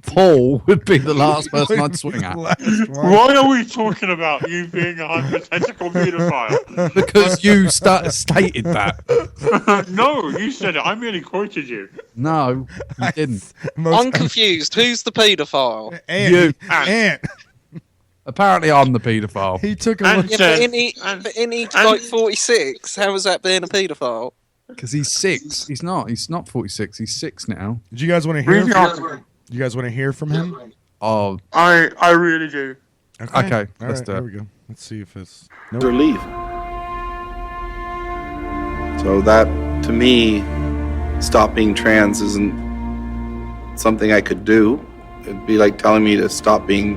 Paul would be the last person I'd swing at. Why are we talking about you being a hypothetical paedophile? Because you stated that. No, you said it. I merely quoted you. No, you didn't. I'm confused. Who's the paedophile? You. Ant. Apparently, I'm the paedophile. He took a And look. Yeah, but isn't he like 46? How is that being a paedophile? Because he's 6. He's not. He's not 46. He's 6 now. Did you guys want to hear? You guys want to hear from him? Oh, I really do. Okay, All let's right, do it. There we go. Let's see if it's. Or leave. So that, to me, stop being trans isn't something I could do. It'd be like telling me to stop being,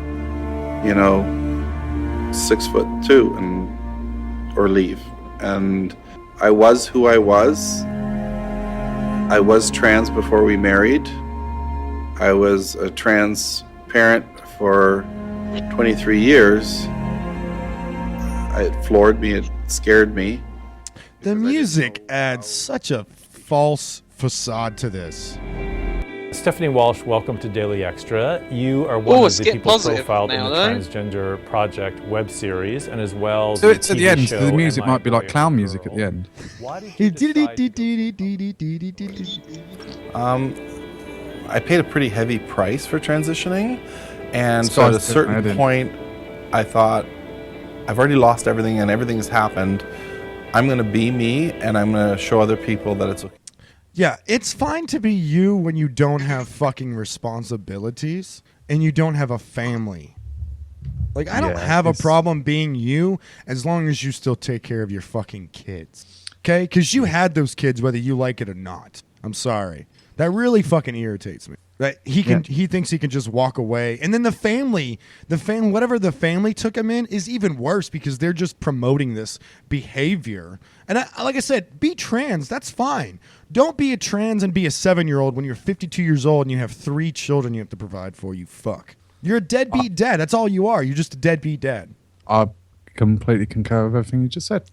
6'2" or leave. And I was who I was. I was trans before we married. I was a trans parent for 23 years. It floored me. It scared me. The music adds such a false facade to this. Stephanie Walsh, welcome to Daily Extra. You are one Oh, of it's the getting people positive profiled now, in the though. Transgender Project web series, and as well Do the it to the TV end. show So the music Am I might be like Boy or clown music at Girl? the end. Why did you decide I paid a pretty heavy price for transitioning, and so So at a I certain didn't. point, I thought, I've already lost everything and everything's happened. I'm going to be me, and I'm going to show other people that it's okay. Yeah, it's fine to be you when you don't have fucking responsibilities and you don't have a family. Like, I don't Yeah, have a it's- problem being you as long as you still take care of your fucking kids. Okay? Because you had those kids whether you like it or not. I'm sorry. That really fucking irritates me. That he thinks he can just walk away. And then whatever the family took him in is even worse because they're just promoting this behavior. And like I said, be trans. That's fine. Don't be a trans and be a 7-year-old when you're 52 years old and you have 3 children you have to provide for, you fuck. You're a deadbeat dad. That's all you are. You're just a deadbeat dad. I completely concur with everything you just said.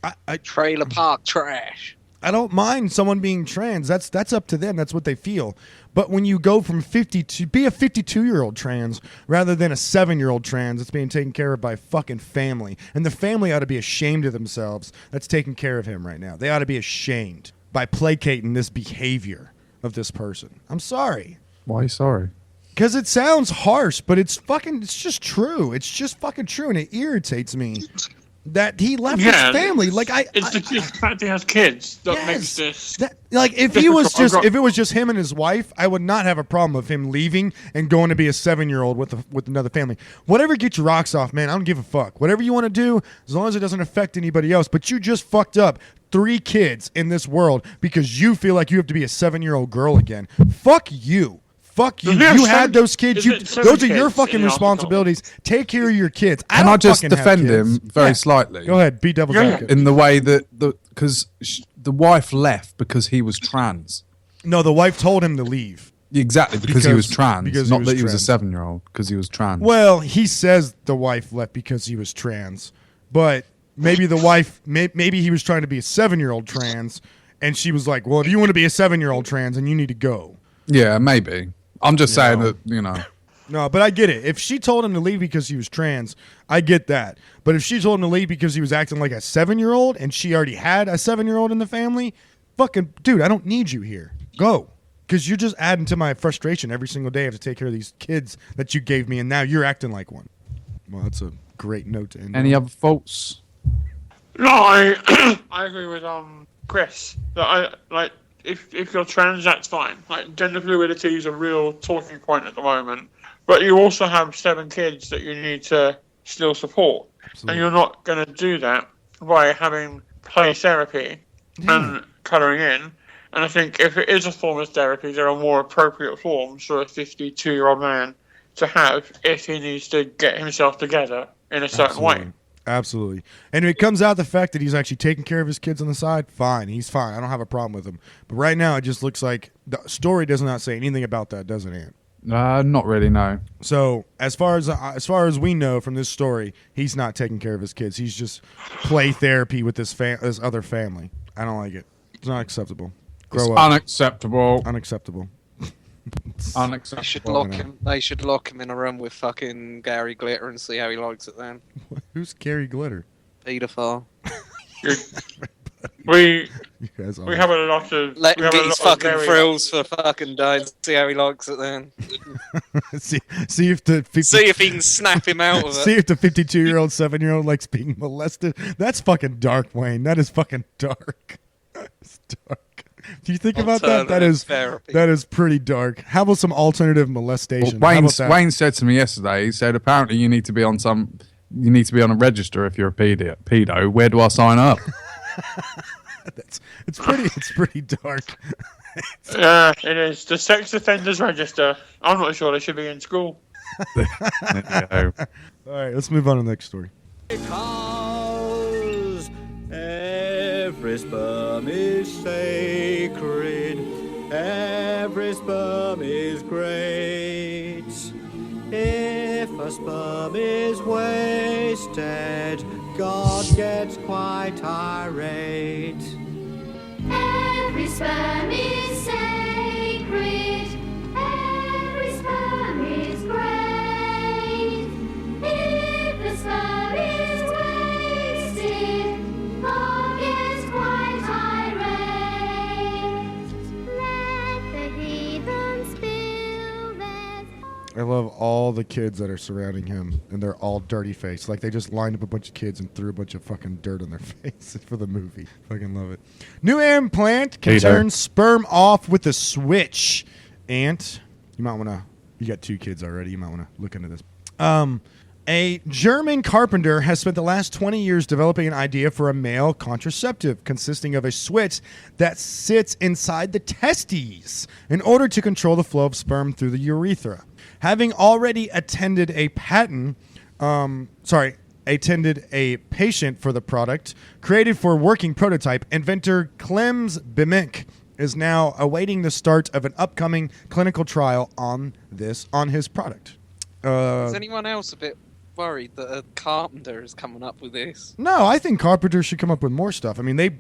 Trailer park trash. I don't mind someone being trans. That's up to them. That's what they feel. But when you go from 50 to be a 52-year-old trans rather than a 7-year-old trans that's being taken care of by a fucking family, and the family ought to be ashamed of themselves that's taking care of him right now. They ought to be ashamed by placating this behavior of this person. I'm sorry. Why are you sorry? Because it sounds harsh, but it's just true. It's just fucking true, and it irritates me that he left his family. Like it's the fact he has kids that makes this. Like if it was just him and his wife, I would not have a problem with him leaving and going to be a 7-year-old with another family. Whatever gets your rocks off, man. I don't give a fuck. Whatever you want to do, as long as it doesn't affect anybody else. But you just fucked up 3 kids in this world because you feel like you have to be a 7-year-old girl again. Fuck you. Fuck you. Yeah, You had those kids. is it 7 Those are your kids fucking in the responsibilities. Take care of your kids. Can I don't just fucking have defend kids. him very Yeah. slightly? Go ahead. Be devil's advocate. In the way that because the wife left because he was trans. No, the wife told him to leave. Exactly, because he was Because- trans. because he Not was that he was a trans. 7-year-old, because he was trans. Well, he says the wife left because he was trans, but maybe the wife, maybe he was trying to be a 7-year-old trans, and she was like, "Well, if you want to be a 7-year-old trans, then you need to go." Yeah, maybe. I'm just saying that, No, but I get it. If she told him to leave because he was trans, I get that. But if she told him to leave because he was acting like a 7-year-old and she already had a 7-year-old in the family, fucking dude, I don't need you here. Go. Because you're just adding to my frustration every single day. I have to take care of these kids that you gave me, and now you're acting like one. Well, that's a great note to end Any on. other faults? No, I I agree with Chris that if you're trans, that's fine. Like, gender fluidity is a real talking point at the moment. But you also have 7 kids that you need to still support. Absolutely. And you're not going to do that by having play therapy and colouring in And I think if it is a form of therapy, there are more appropriate forms for a 52-year-old man to have if he needs to get himself together in a certain way. Absolutely. And if it comes out the fact that he's actually taking care of his kids on the side, fine. He's fine. I don't have a problem with him. But right now, it just looks like the story does not say anything about that, does it, Ant? Not really, no. So as far as we know from this story, he's not taking care of his kids. He's just play therapy with his other family. I don't like it. It's not acceptable. Grow up. Unacceptable. Unacceptable. Unacceptable. They should lock him in a room with fucking Gary Glitter and see how he likes it then. Who's Gary Glitter? Paedophile. We have a lot of let him get his fucking frills for fucking day and see how he likes it then. see if see if he can snap him out of it. See if the 52-year-old, 7-year-old likes being molested. That's fucking dark, Wayne. That is fucking dark. It's dark. Do you think about that? That is pretty dark. How about some alternative molestation? Well, Wayne said to me yesterday. He said apparently you need to be on a register if you're a pedo. Where do I sign up? It's pretty dark. Yeah, it is. The sex offenders register. I'm not sure they should be in school. All right, let's move on to the next story. Because every sperm is sacred, every sperm is great. If a sperm is wasted, God gets quite irate. Every sperm is sacred, every sperm is great. If the sperm is wasted, God gets quite irate. Let the heathen spill their... I love all the kids that are surrounding him, and they're all dirty faced. Like they just lined up a bunch of kids and threw a bunch of fucking dirt on their face for the movie. Fucking love it. New implant can turn sperm off with a switch. Ant, you might want to. You got 2 kids already. You might want to look into this. A German carpenter has spent the last 20 years developing an idea for a male contraceptive consisting of a switch that sits inside the testes in order to control the flow of sperm through the urethra. Having already attended a patient for the product created for a working prototype, inventor Clems Bimink is now awaiting the start of an upcoming clinical trial on his product. Is anyone else a bit worried that a carpenter is coming up with this? No, I think carpenters should come up with more stuff. I mean, they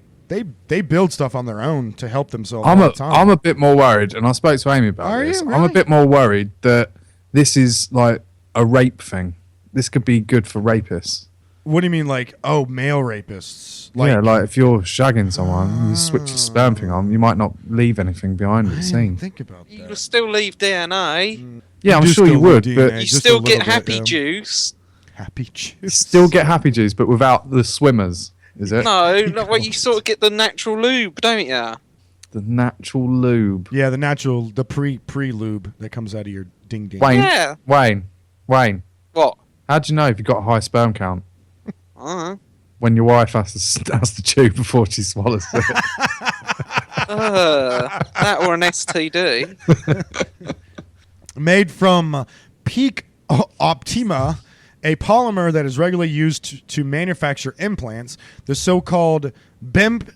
build stuff on their own to help themselves all the time. I'm a bit more worried, and I spoke to Amy about this. Are you? I'm a bit more worried that this is like a rape thing. This could be good for rapists. What do you mean, like, male rapists? Like if you're shagging someone, you switch the sperm thing on, you might not leave anything behind at the scene. Think about that. You will still leave DNA. Yeah, I'm sure you would, but you still get happy juice. Happy juice. You still get happy juice, but without the swimmers, is it? No, you sort of get the natural lube, don't you? The natural lube. Yeah, the pre-lube that comes out of your ding-ding. Wayne. What? How do you know if you've got a high sperm count? When your wife has to chew before she swallows it. That or an STD. Made from Peak Optima, a polymer that is regularly used to manufacture implants, the so-called BEMP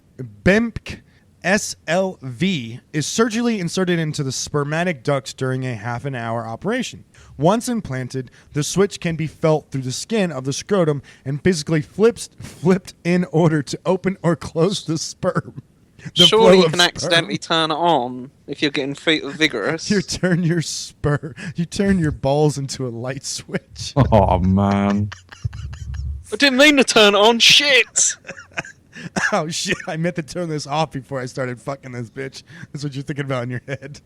SLV is surgically inserted into the spermatic ducts during a half-an-hour operation. Once implanted, the switch can be felt through the skin of the scrotum and physically flipped in order to open or close the sperm. Surely you can accidentally turn it on if you're getting vigorous. You turn your balls into a light switch. Oh, man. I didn't mean to turn it on. Shit! Oh, shit. I meant to turn this off before I started fucking this bitch. That's what you're thinking about in your head.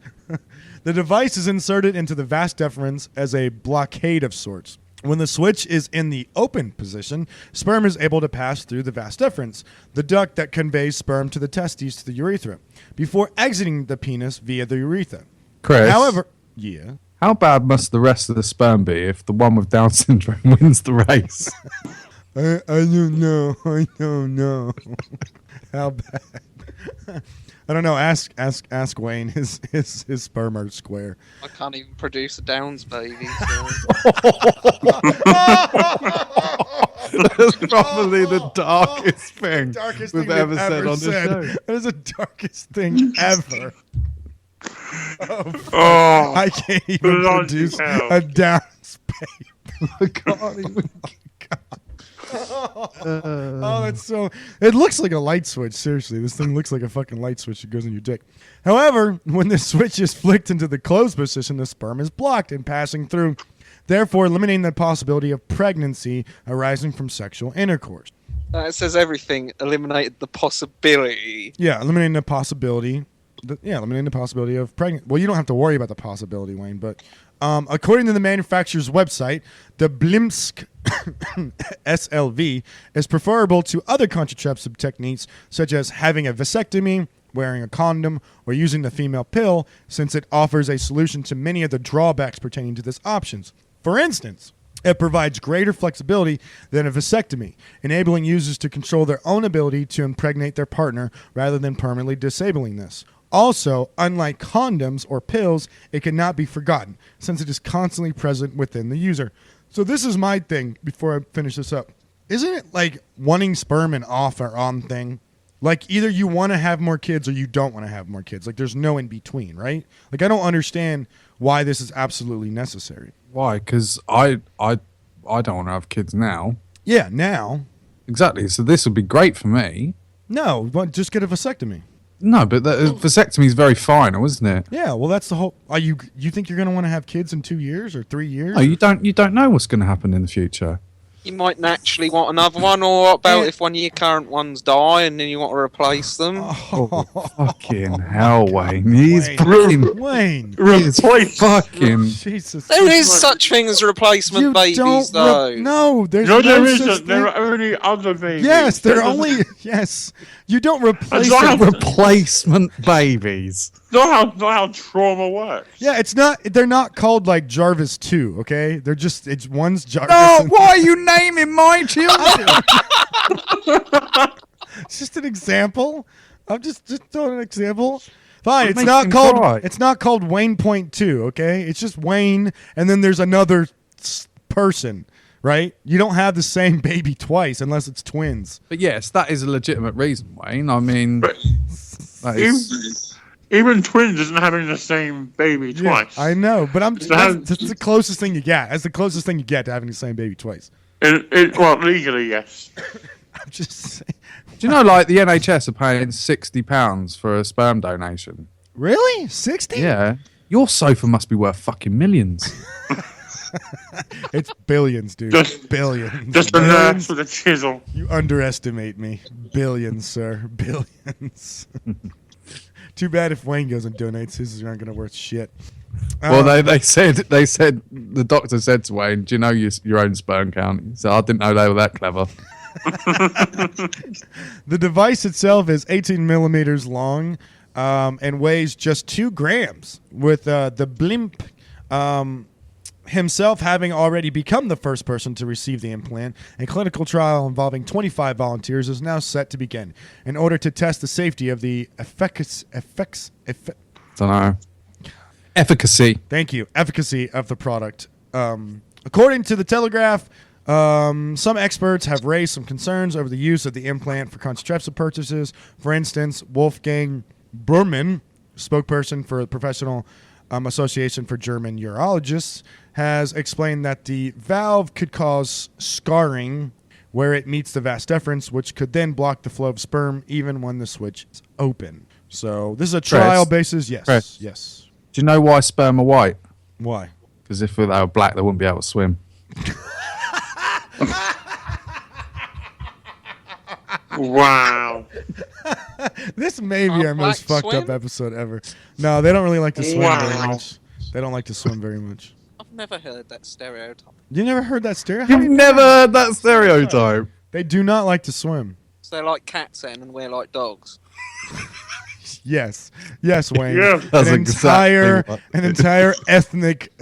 The device is inserted into the vas deferens as a blockade of sorts. When the switch is in the open position, sperm is able to pass through the vas deferens, the duct that conveys sperm to the testes to the urethra, before exiting the penis via the urethra. Chris. However, yeah. How bad must the rest of the sperm be if the one with Down syndrome wins the race? I don't know. How bad? I don't know. Ask Wayne. His sperm are square. I can't even produce a Downs baby. So. That's probably the darkest thing Darkest we've thing ever said on this show. That is the darkest thing ever. Oh, I can't even bloody produce hell. a Downs baby. I can't even. Oh, that's so. It looks like a light switch. Seriously, this thing looks like a fucking light switch that goes in your dick. However, when the switch is flicked into the closed position, the sperm is blocked in passing through, therefore eliminating the possibility of pregnancy arising from sexual intercourse. It says everything. Eliminated the possibility. Yeah, eliminating the possibility. Eliminating the possibility of pregnant. Well, you don't have to worry about the possibility, Wayne. But according to the manufacturer's website, the Blimsk SLV is preferable to other contraceptive techniques, such as having a vasectomy, wearing a condom, or using the female pill, since it offers a solution to many of the drawbacks pertaining to this options. For instance, it provides greater flexibility than a vasectomy, enabling users to control their own ability to impregnate their partner rather than permanently disabling this. Also, unlike condoms or pills, it cannot be forgotten, since it is constantly present within the user. So this is my thing before I finish this up. Isn't it like wanting sperm an off or on thing? Like either you want to have more kids or you don't want to have more kids. Like there's no in between, right? Like I don't understand why this is absolutely necessary. Why? Because I don't want to have kids now. Yeah, now. Exactly. So this would be great for me. No, but just get a vasectomy. No, but the vasectomy is very final, isn't it? Yeah, well, that's the whole. You think you're going to want to have kids in 2 years or 3 years? No, you don't. You don't know what's going to happen in the future. You might naturally want another one, or what about if one of your current ones die and then you want to replace them? Oh, fucking hell, Wayne! He's fucking Wayne. He's fucking. Jesus. There is such thing as replacement babies, though. No, there's No, there such isn't. thing. There are only other babies. Yes, they're only. Yes, you don't replace That's not them. Replacement babies. Not how trauma works. Yeah, it's not. They're not called like Jarvis 2. Okay, they're just. It's one's Jarvis. No, and- why are you naming my children? It's just an example. I'm just throwing an example. Fine, It it's makes not him called. cry. It's not called Wayne Point 2. Okay, it's just Wayne, and then there's another person. Right? You don't have the same baby twice unless it's twins. But yes, that is a legitimate reason, Wayne. I mean, But that is, even twins isn't having the same baby twice. I know, but It's that's the closest thing you get. That's the closest thing you get to having the same baby twice. Well, legally, yes. I'm just saying. do you know, like the NHS are paying £60 for a sperm donation? Really? 60? Yeah, your sofa must be worth fucking millions. It's billions, dude. Just- billions. Just a Billions. nurse with a chisel. You underestimate me. Billions, sir. Billions. Too bad if Wayne goes and donates, his aren't going to worth shit. Well, they said the doctor said to Wayne, "Do you know your own sperm count?" He said, "I didn't know they were that clever." The device itself is 18 millimeters long and weighs just 2 grams, with the blimp himself having already become the first person to receive the implant. A clinical trial involving 25 volunteers is now set to begin in order to test the safety of the Efficacy. Thank you. Efficacy of the product. According to the Telegraph, some experts have raised some concerns over the use of the implant for contraceptive purposes. For instance, Wolfgang Burman, spokesperson for the Professional Association for German Urologists, has explained that the valve could cause scarring where it meets the vas deferens, which could then block the flow of sperm even when the switch is open. So this is a trial basis. Yes. Chris. Yes. Do you know why sperm are white? Why? Because if they were black, they wouldn't be able to swim. Wow. This may be our most black fucked up swim? episode ever. No, they don't really like to swim very Wow. much. They don't like to swim very much. I've never heard that stereotype. You never heard that stereotype? You've never heard that stereotype. They do not like to swim. So they're like cats then, and we're like dogs. Yes, Wayne. Yeah. That's an exactly entire ethnic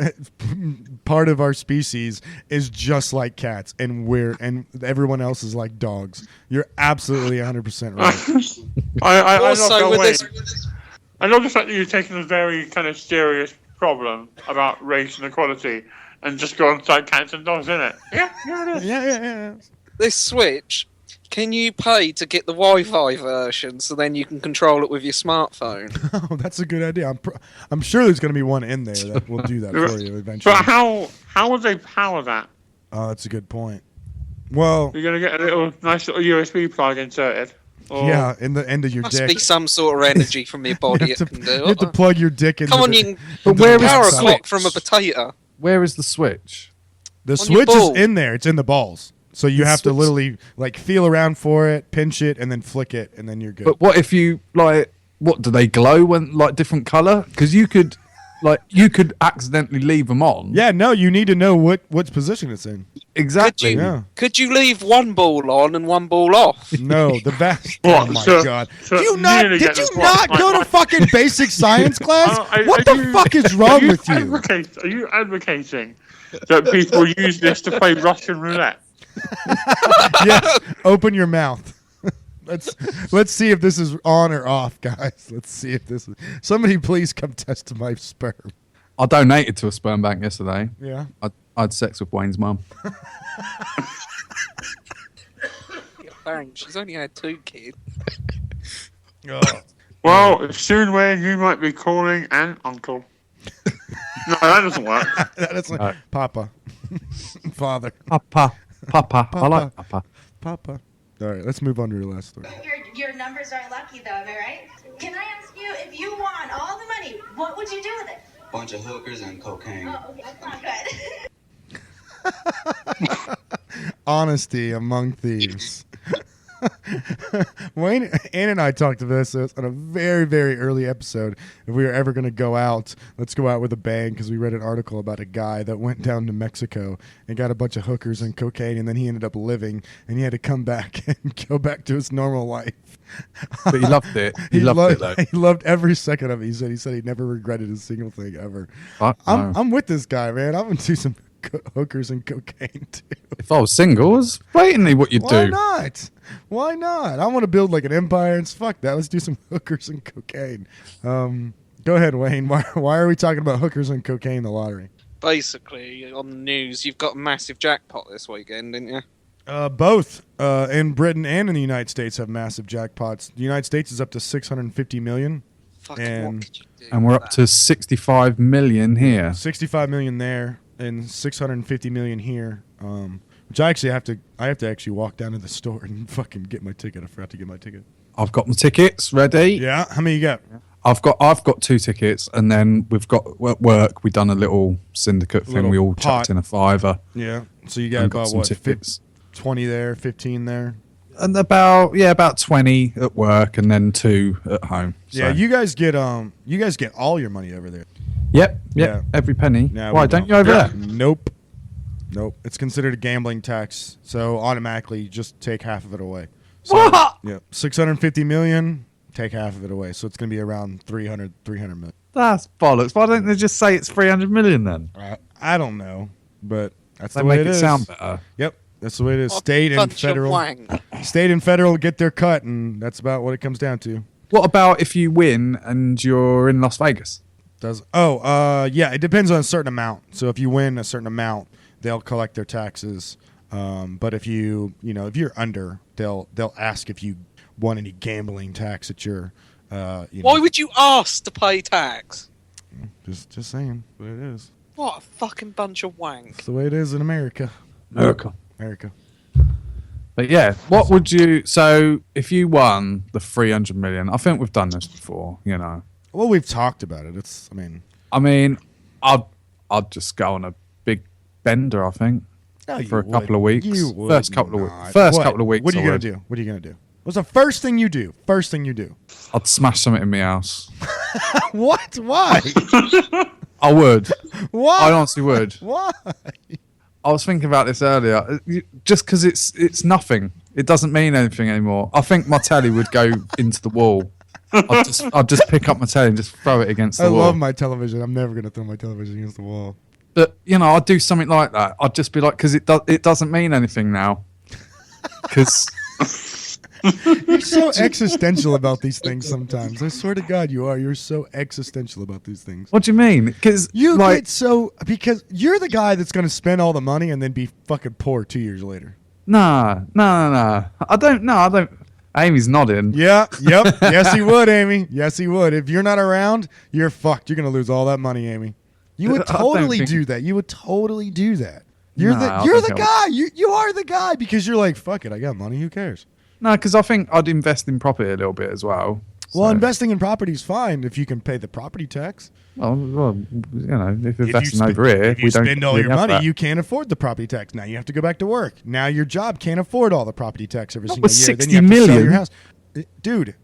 part of our species is just like cats, and everyone else is like dogs. You're absolutely 100% right. I love the fact that you're taking a very kind of serious problem about race and equality and just go inside cats and dogs, innit? Yeah, it is. Yeah. This Switch, can you pay to get the Wi-Fi version so then you can control it with your smartphone? Oh, that's a good idea. I'm sure there's going to be one in there that will do that for you eventually. But how would they power that? Oh, that's a good point. Well, You're going to get a nice little USB plug inserted. Or... Yeah, in the end of your Must dick. be some sort of energy from your body it can do. You have to plug your dick into Come on, the, you can But where is power a the clock Switch? from a potato. Where is the Switch? The on your switch is ball. in there. It's in the balls. So you have to Switch- literally like feel around for it, pinch it, and then flick it, and then you're good. But what if you like? What do they glow when like different color? Because you could accidentally leave them on. Yeah, no, you need to know what position it's in. Exactly. Yeah. Could you leave one ball on and one ball off? No, the vast. What? Oh my So- god! so Did you nearly not get this not one. go to fucking basic science class? What the fuck is Are wrong with you? Are you advocating that people use this to play Russian roulette? Yes. Open your mouth. Let's see if this is on or off, guys. Let's see if this is. Somebody please come test my sperm. I donated to a sperm bank yesterday. Yeah. I had sex with Wayne's mum. Bang, she's only had 2 kids. Well, soon, Wayne, you might be calling an uncle. No, that doesn't work. That's like Papa, Father, Papa. I like Papa. Papa. All right, let's move on to your last story. Your numbers are lucky, though, am I right? Can I ask you, if you won all the money, what would you do with it? Bunch of hookers and cocaine. Oh, okay, that's not good. Honesty among thieves. Wayne, Ann and I talked about this on a very, very early episode. If we were ever going to go out, let's go out with a bang, because we read an article about a guy that went down to Mexico and got a bunch of hookers and cocaine, and then he ended up living, and he had to come back and go back to his normal life. But he loved it. He loved it, though. He loved every second of it. He said he never regretted a single thing ever. I'm with this guy, man. I'm going to do some hookers and cocaine too. If I was single, it's blatantly what you'd Why do. not? Why not? I want to build like an empire and fuck that. Let's do some hookers and cocaine. Go ahead, Wayne. Why are we talking about hookers and cocaine, the lottery? Basically, on the news, you've got a massive jackpot this weekend, didn't you? Both in Britain and in the United States have massive jackpots. The United States is up to 650 million. Fucking what could you do? And we're up to 65 million here. 65 million there and 650 million here. Which I have to actually walk down to the store and fucking get my ticket. I forgot to get my ticket. I've got my tickets ready. Yeah, how many you got? I've got 2 tickets, and then we've got at work. We done a little syndicate thing. Little We all pot. chucked in a $5. Yeah, so you got And got about some what? tickets. 20 there, 15 there. And about 20 at work, and then 2 at home. Yeah, So- you guys get all your money over there. Yep. Yeah. Every penny. No, Why we don't you over there? Nope. It's considered a gambling tax, so automatically you just take half of it away. So, What? Yeah, 650 million. Take half of it away, so it's going to be around 300 million. That's bollocks. Why don't they just say it's 300 million then? I don't know, but that's They the way make it it is. sound better. Yep, that's the way it is. What State and bunch of federal. wang. State and federal get their cut, and that's about what it comes down to. What about if you win and you're in Las Vegas? Yeah, it depends on a certain amount. So if you win a certain amount, they'll collect their taxes. But if if you're under, they'll ask if you won any gambling tax at your. Why would you ask to pay tax? Just saying, what it is. What a fucking bunch of wank. It's the way it is in America. America. But yeah, what would you? So if you won the 300 million, I think we've done this before. Well, we've talked about it. I mean, I'd just go on a big bender. I think for a couple of weeks. You would First couple of not. weeks. First What? couple of weeks. What are you I gonna would. do? What are you gonna do? What's the first thing you do? I'd smash something in my house. What? Why? I would. Why? I honestly would. Why? I was thinking about this earlier. Just because it's nothing. It doesn't mean anything anymore. I think my telly would go into the wall. I'll just pick up my telly and just throw it against the I wall. love my television. I'm never gonna throw my television against the wall. But I'd do something like that. I'd just be like, because it doesn't mean anything now. Because You're so existential about these things sometimes. I swear to God, you are. You're so existential about these things. what do you mean? Because You get so because you're the guy that's gonna spend all the money and then be fucking poor 2 years later. Nah. I don't. Amy's nodding. Yeah. Yep. Yes, he would, Amy. Yes, he would. If you're not around, you're fucked. You're gonna lose all that money, Amy. You would I don't totally think- do that. You would totally do that. You're Nah, I the think I guy. You are the guy because you're like, fuck it. I got money. Who cares? No, because I think I'd invest in property a little bit as well. Well, So- investing in property is fine if you can pay the property tax. Well, if If you investing spend- over here, if you we don't spend all really your have money, that. you can't afford the property tax. Now you have to go back to work. Now your job can't afford all the property tax every Not single with year. Then 60 you have to sell million. your house. Dude,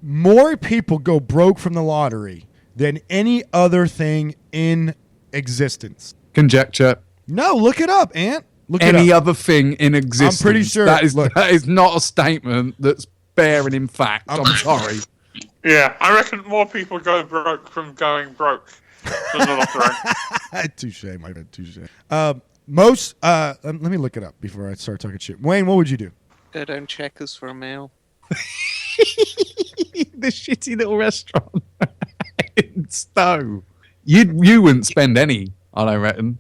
more people go broke from the lottery than any other thing in existence. Conjecture. No, look it up, Ant. Look Any it up. other thing in existence. pretty sure- that is look. that is not a statement that's bearing in fact. I'm sorry. Yeah, I reckon more people go broke from going broke than the lottery. Touche, my friend. Touche. Most. Let me look it up before I start talking shit. Wayne, what would you do? Go down Checkers for a meal. The shitty little restaurant in Stowe. You wouldn't spend any, I don't reckon.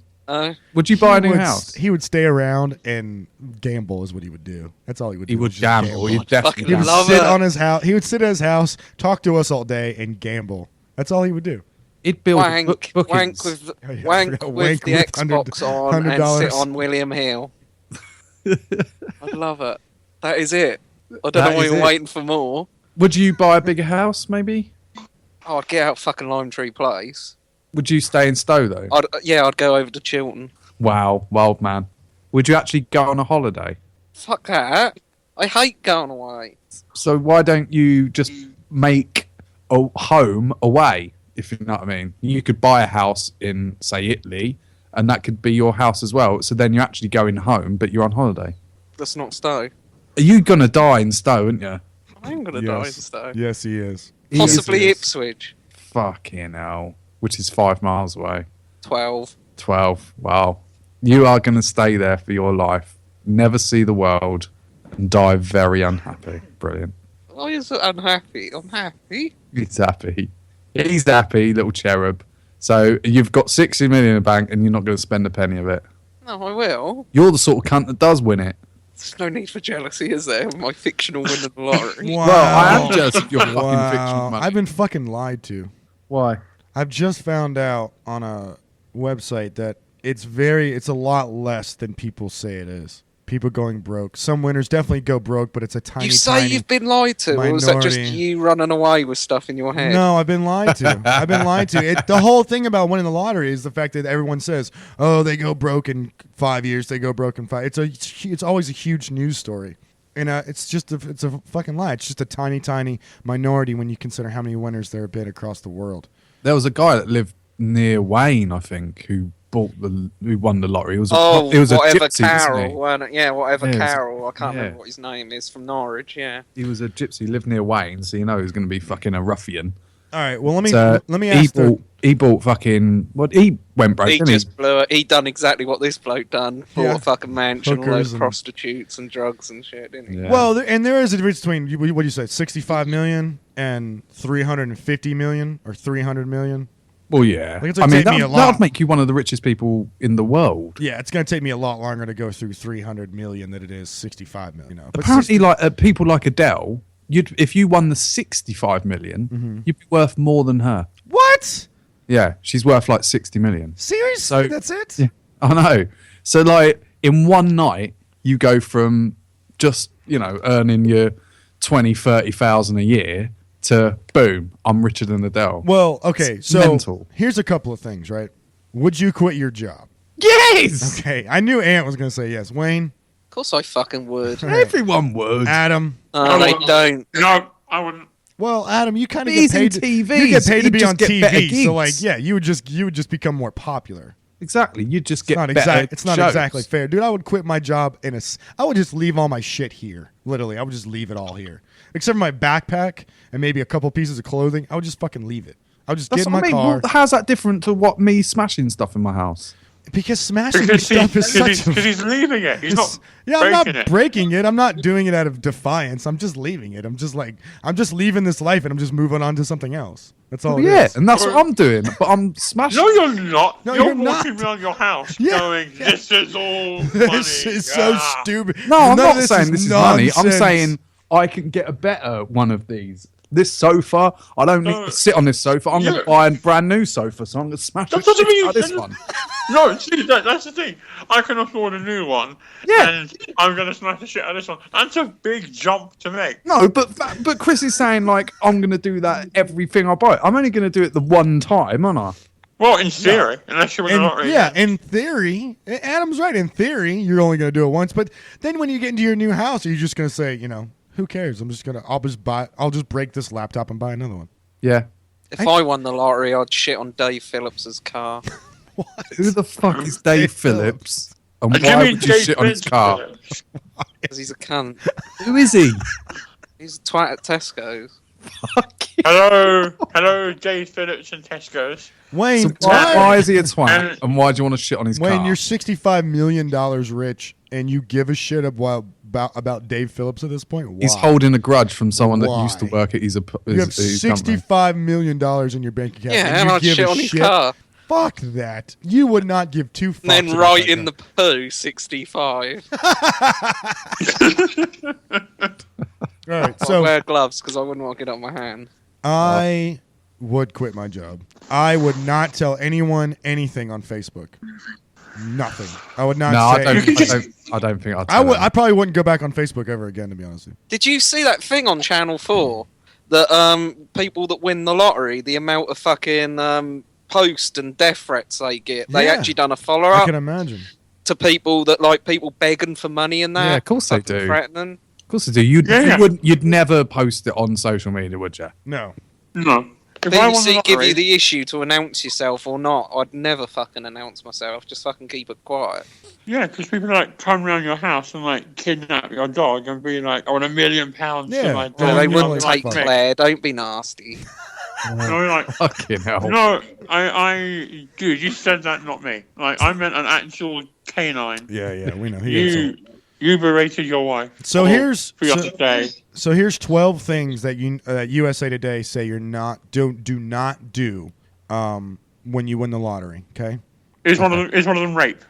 Would you buy a new house? He would stay around and gamble, is what he would do. That's all he would do. He would was just gamble. He'd definitely He would love sit it. on his house. He would sit at his house, talk to us all day, and gamble. That's all he would do. He'd build Wank, bookings. wank with Oh, yeah, wank yeah, with wank the with Xbox on and $100. sit on William Hill. I'd love it. That is it. I don't That know why is you're it. waiting for more. Would you buy a bigger house, maybe? Oh, I'd get out fucking Lime Tree Place. Would you stay in Stowe, though? I'd go over to Chiltern. Wow, wild man. Would you actually go on a holiday? Fuck that. I hate going away. So why don't you just make a home away, if you know what I mean? You could buy a house in, say, Italy, and that could be your house as well. So then you're actually going home, but you're on holiday. That's not Stowe. Are you going to die in Stowe, aren't you? I'm gonna die in Stowe. Yes, he is. Possibly Yes, he is. Ipswich. Fucking hell. Which is 5 miles away. 12. 12. Wow. You are going to stay there for your life, never see the world, and die very unhappy. Brilliant. Why is it unhappy? I'm happy. He's happy. He's happy, little cherub. So you've got 60 million in the bank and you're not going to spend a penny of it. No, I will. You're the sort of cunt that does win it. There's no need for jealousy, is there? My fictional win of the lottery. Wow. Well, I am jealous of your fucking Wow. fictional money. I've been fucking lied to. Why? I've just found out on a website that it's a lot less than people say it is. People going broke. Some winners definitely go broke, but it's a tiny, You say tiny you've been lied to, or was that just minority. you running away with stuff in your head? No, I've been lied to. I've been lied to. The whole thing about winning the lottery is the fact that everyone says, "Oh, they go broke in 5 years. They go broke in 5." It's always a huge news story, and it's a fucking lie. It's just a tiny, tiny minority when you consider how many winners there have been across the world. There was a guy that lived near Wayne, I think, who won the lottery. It was Oh, it was whatever a gypsy, wasn't Carol, he? weren't it? Yeah, whatever Yeah, it was- Carol. I can't yeah. remember what his name is from Norwich. Yeah. He was a gypsy, lived near Wayne, so you know he was going to be fucking a ruffian. All right. Well, let me So ask. he bought fucking he went broke. He didn't just blew it. He done exactly what this bloke done. Bought Yeah. a fucking mansion, all Hookers those and- prostitutes and drugs and shit, didn't he? Yeah. Well, and there is a difference between what do you say, 65 million and 350 million or 300 million. Well, yeah. Like, it's I gonna mean, take me a that lot. would make you one of the richest people in the world. Yeah, it's going to take me a lot longer to go through 300 million than it is 65 million. You know, but Apparently, people like Adele, if you won the 65 million, Mm-hmm. you'd be worth more than her. What? Yeah, she's worth like 60 million. Seriously? So- That's it? Yeah, I know. So, like, in one night, you go from just, earning your 20, 30,000 a year to boom, I'm richer than Adele. Well, okay, It's so mental. here's a couple of things, right? Would you quit your job? Yes! Okay, I knew Ant was going to say yes. Wayne? Of course I fucking would. Everyone would. Adam? Oh, they don't. No, I wouldn't. Well, Adam, you kind of He's get paid. in TV, You get paid so to he'd be just on get better TV, so gigs. like, yeah, you would just become more popular. Exactly. You just get It's not exactly fair, dude. I would quit my job I would just leave all my shit here. Literally, I would just leave it all here, except for my backpack and maybe a couple pieces of clothing. I would just fucking leave it. I would just get in my car. Well, how's that different to what me smashing stuff in my house? Because smashing stuff is such because he's leaving it. He's not. Yeah, I'm not it. breaking it. I'm not doing it out of defiance. I'm just leaving it. I'm just leaving this life and I'm just moving on to something else. That's all. Yeah, and that's what I'm doing. But I'm smashing. No, you're not. No, you're you're not. walking around your house Yeah. going, "This is all money." This is so stupid. No, I'm None not of saying this is money. I'm nonsense. saying I can get a better one of these. This sofa, I don't need to sit on this sofa. I'm going to buy a brand new sofa, so I'm going to smash the shit out of this one. No, see, that's the thing. I can afford a new one, and I'm going to smash the shit out of this one. That's a big jump to make. No, but Chris is saying, like, I'm going to do that everything I buy. I'm only going to do it the one time, aren't I? Well, in theory, unless you win the lottery. Yeah, in theory, Adam's right. In theory, you're only going to do it once. But then when you get into your new house, are you just going to say, who cares? I'll just break this laptop and buy another one. Yeah. If I won the lottery, I'd shit on Dave Phillips's car. Who the fuck is Dave Phillips? And Give why me would you Dave shit on his car? Because he's a cunt. Who is he? He's a twat at Tesco's. Hello, Dave Phillips and Tesco's. Wayne, So why is he a twat? And why do you want to shit on his Wayne, car? you're $65 million rich, and you give a shit about Dave Phillips at this point? Why? He's holding a grudge from someone that Why? used to work at his You have company. $65 million in your bank account. Yeah, and and you I'd give shit a on his car. Fuck that. You would not give two fucks. And then about right that in guy. the poo, 65. All right, I so wear gloves because I wouldn't want to get up my hand. I would quit my job. I would not tell anyone anything on Facebook. Nothing. I would not No, say. I don't think I'd. I probably wouldn't go back on Facebook ever again, to be honest with you. Did you see that thing on Channel 4? That people that win the lottery, the amount of fucking post and death threats they get. They Yeah. actually done a I follow-up can imagine. to people that like people begging for money and that. Yeah, of course they fucking do. Threatening. Of course they do. You'd never post it on social media, would you? No. No. If I won the BBC give lottery, you the issue to announce yourself or not. I'd never fucking announce myself. Just fucking keep it quiet. yeah, because people come around your house and kidnap your dog and be like, "I want £1 million for Yeah. my Oh, dog." No, they you wouldn't know, take fuck. Claire. Don't be nasty. No, like, Fucking hell. no, dude, you said that, not me. Like, I meant an actual canine. Yeah, we know. He is You berated your wife. So here's for your day. So here's 12 things that USA Today say do not do when you win the lottery. Okay. Is one of them rape?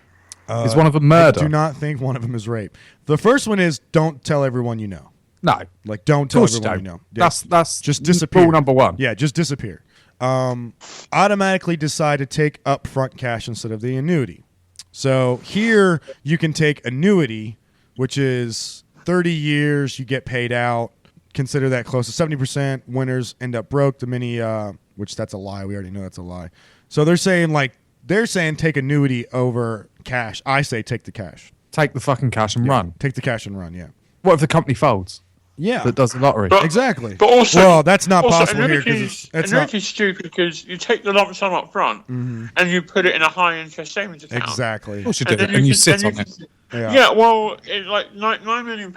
Is one of them murder? I do not think one of them is rape. The first one is don't tell everyone you know. No. Like don't tell everyone you know. Yeah. That's just disappear. rule number one. Yeah, just disappear. Automatically decide to take upfront cash instead of the annuity. So here you can take annuity, which is 30 years, you get paid out. Consider that close to 70%. Winners end up broke. The many, which that's a lie. We already know that's a lie. So they're saying take annuity over cash. I say take the cash. Take the fucking cash and run. Take the cash and run. Yeah. What if the company folds? Yeah. That does the lottery. Exactly. But also, well, that's not possible here because annuity is stupid because you take the lump sum up front and you put it in a high interest savings account. Exactly. Of course you do. And you sit on it. Yeah, well, it's like £9 million.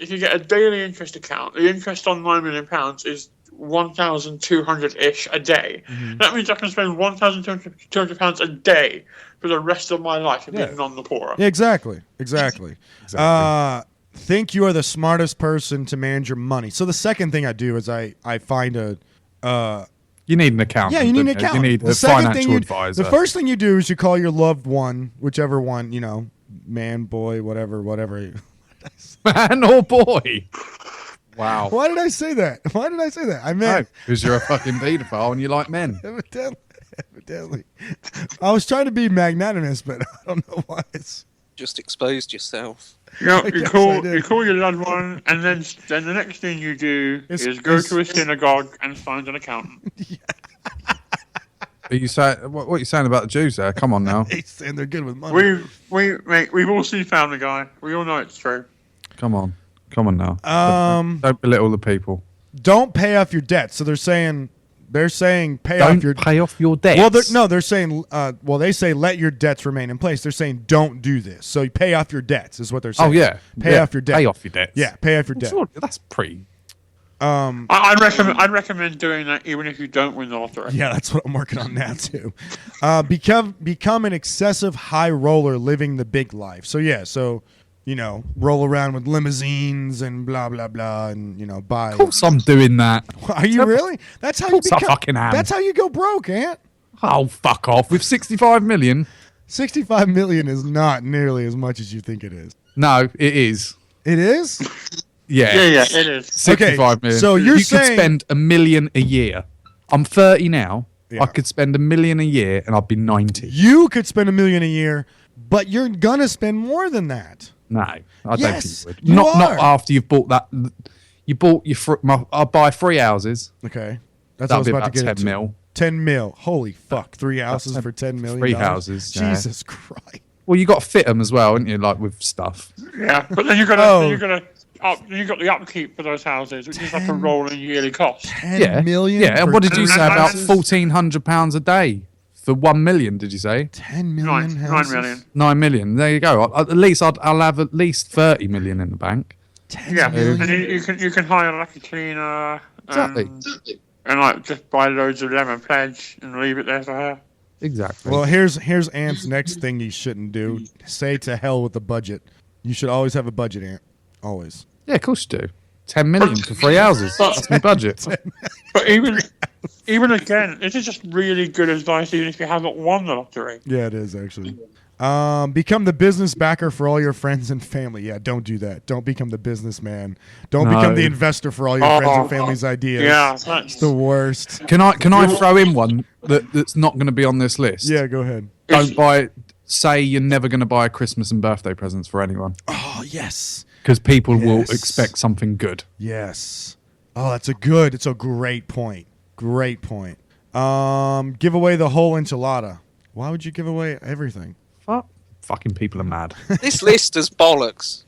If you get a daily interest account, the interest on £9 million is 1,200-ish a day. That means I can spend £1,200 a day for the rest of my life and being none the poorer. Exactly. Think you are the smartest person to manage your money. So the second thing I do is I find a you need an accountant. Yeah, you need an accountant. You need a financial advisor. The first thing you do is you call your loved one, whichever one, man, boy, whatever. Man or boy? Wow. Why did I say that? I meant because you're a fucking pedophile and you like men. Evidently. I was trying to be magnanimous, but I don't know why it's... Just exposed yourself. Yeah, you call your loved one, and then the next thing you do is go to a synagogue and find an accountant. Are you saying what are you saying about the Jews there? Come on now. He's saying they're good with money. We've all seen Family Guy. We all know it's true. Come on now. Don't belittle the people. Don't pay off your debt. So they're saying They're saying pay Don't off your pay off your debts. Well, they're saying. They say let your debts remain in place. They're saying don't do this. So you pay off your debts is what they're saying. Oh yeah, pay off your debts. Pay off your debts. Yeah, pay off your debts. Sure, that's pretty. I'd recommend doing that even if you don't win the lottery. Yeah, that's what I'm working on now too. Become an excessive high roller living the big life. So yeah, roll around with limousines and blah blah blah, and buy. Of course, I'm doing that. Are you really? That's how Of course you I fucking am. That's how you go broke, Ant. Oh, fuck off! With 65 million. 65 million is not nearly as much as you think it is. No, it is. It is? Yeah. Yeah, it is. 65 million. So you could saying spend $1 million a year. I'm 30 now. Yeah. I could spend $1 million a year, and I'd be 90. You could spend $1 million a year, but you're gonna spend more than that. No, I don't think you would. you Not are. after you've bought that. You bought your. I'll buy 3 houses. Okay, that's what I That'll was be about about to get 10 into. mil. 10 mil. Holy fuck! 3 houses for 10 million. 3 houses. Yeah. Jesus Christ. Well, you got to fit them as well, haven't you? Like with stuff. Yeah, but then you got the upkeep for those houses, which is like a rolling yearly cost. 10 million. Yeah, and for what did you 10 say about houses? £1,400 a day for 1 million? Did you say 10 million? 9 houses? million. 9 million? There you go. At least I'll have at least 30 million in the bank. 10 Yeah, million. and you can hire like a cleaner. Exactly. And like just buy loads of lemon pledge and leave it there for her. Exactly. Well, here's Ant's next thing you shouldn't do. Say to hell with the budget. You should always have a budget, Ant. Always. Yeah, of course you do. 10 million for 3 houses. That's my budget. But even again, this is just really good advice, even if you haven't won the lottery. Yeah, it is actually. Become the business backer for all your friends and family. Yeah, don't do that. Don't become the businessman. Don't become the investor for all your friends and family's ideas. Yeah, it's the worst. Can I throw in one that's not going to be on this list? Yeah, go ahead. Say you're never going to buy Christmas and birthday presents for anyone. Oh, yes. Because people will expect something good. Yes. Oh, it's a great point. Great point. Give away the whole enchilada. Why would you give away everything? Fucking people are mad. This list is bollocks.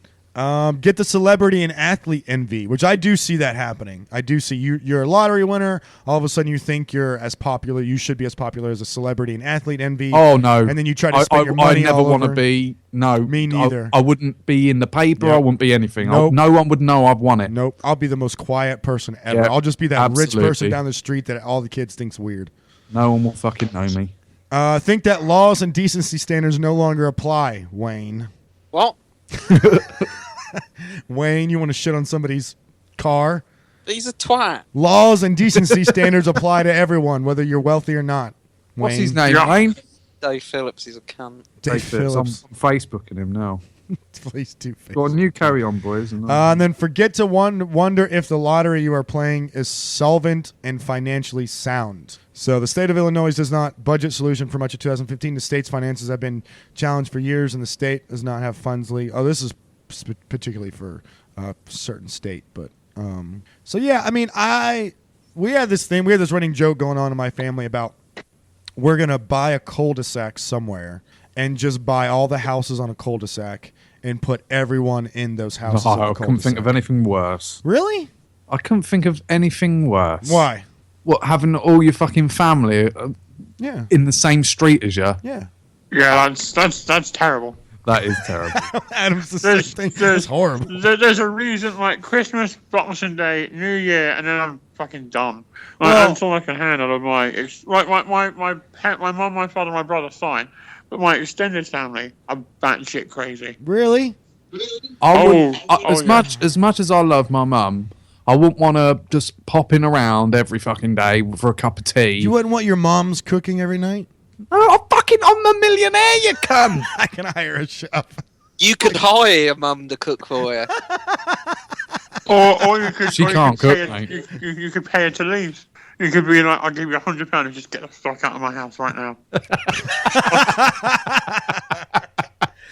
Get the celebrity and athlete envy, which I do see that happening. I do see you're a lottery winner. All of a sudden, you think you're as popular. You should be as popular as a celebrity and athlete envy. Oh no! And then you try to spend your money. I never want to be. No, me neither. I wouldn't be in the paper. Yep. I wouldn't be anything. Nope. No one would know I've won it. Nope. I'll be the most quiet person ever. Yep. I'll just be that rich person Absolutely. down the street that all the kids think's weird. No one will fucking know me. Think that laws and decency standards no longer apply, Wayne. What? Wayne, you want to shit on somebody's car? He's a twat. Laws and decency standards apply to everyone, whether you're wealthy or not. What's Wayne. his name? Wayne. Dave Phillips, he's a cunt. Dave Phillips. I'm Facebooking him now. Please do. Go on, you carry on, boys. And then forget to wonder if the lottery you are playing is solvent and financially sound. So the state of Illinois does not budget solution for much of 2015. The state's finances have been challenged for years, and the state does not have funds. This is particularly for a certain state, but so yeah. I mean, we had this running joke going on in my family about we're gonna buy a cul-de-sac somewhere and just buy all the houses on a cul-de-sac and put everyone in those houses. on a I couldn't think cul-de-sac. of anything worse. Really? I couldn't think of anything worse. Why? What, having all your fucking family Yeah. in the same street as you? Yeah. Yeah, that's terrible. That is terrible. Adam's the same thing. It's horrible. There's a reason, like Christmas, Boxing Day, New Year, and then I'm fucking done. Well- That's all I can handle. Of my mom, my father, my brother, fine, but my extended family, I'm batshit crazy. Really? As much as I love my mum, I wouldn't want to just pop in around every fucking day for a cup of tea. You wouldn't want your mom's cooking every night? Oh, I'm the millionaire, you cunt. I can hire a chef. You could hire your mum to cook for you. Or you could. She or you can't could cook, pay mate. You could pay her to leave. You could be like, I'll give you £100 and just get the fuck out of my house right now.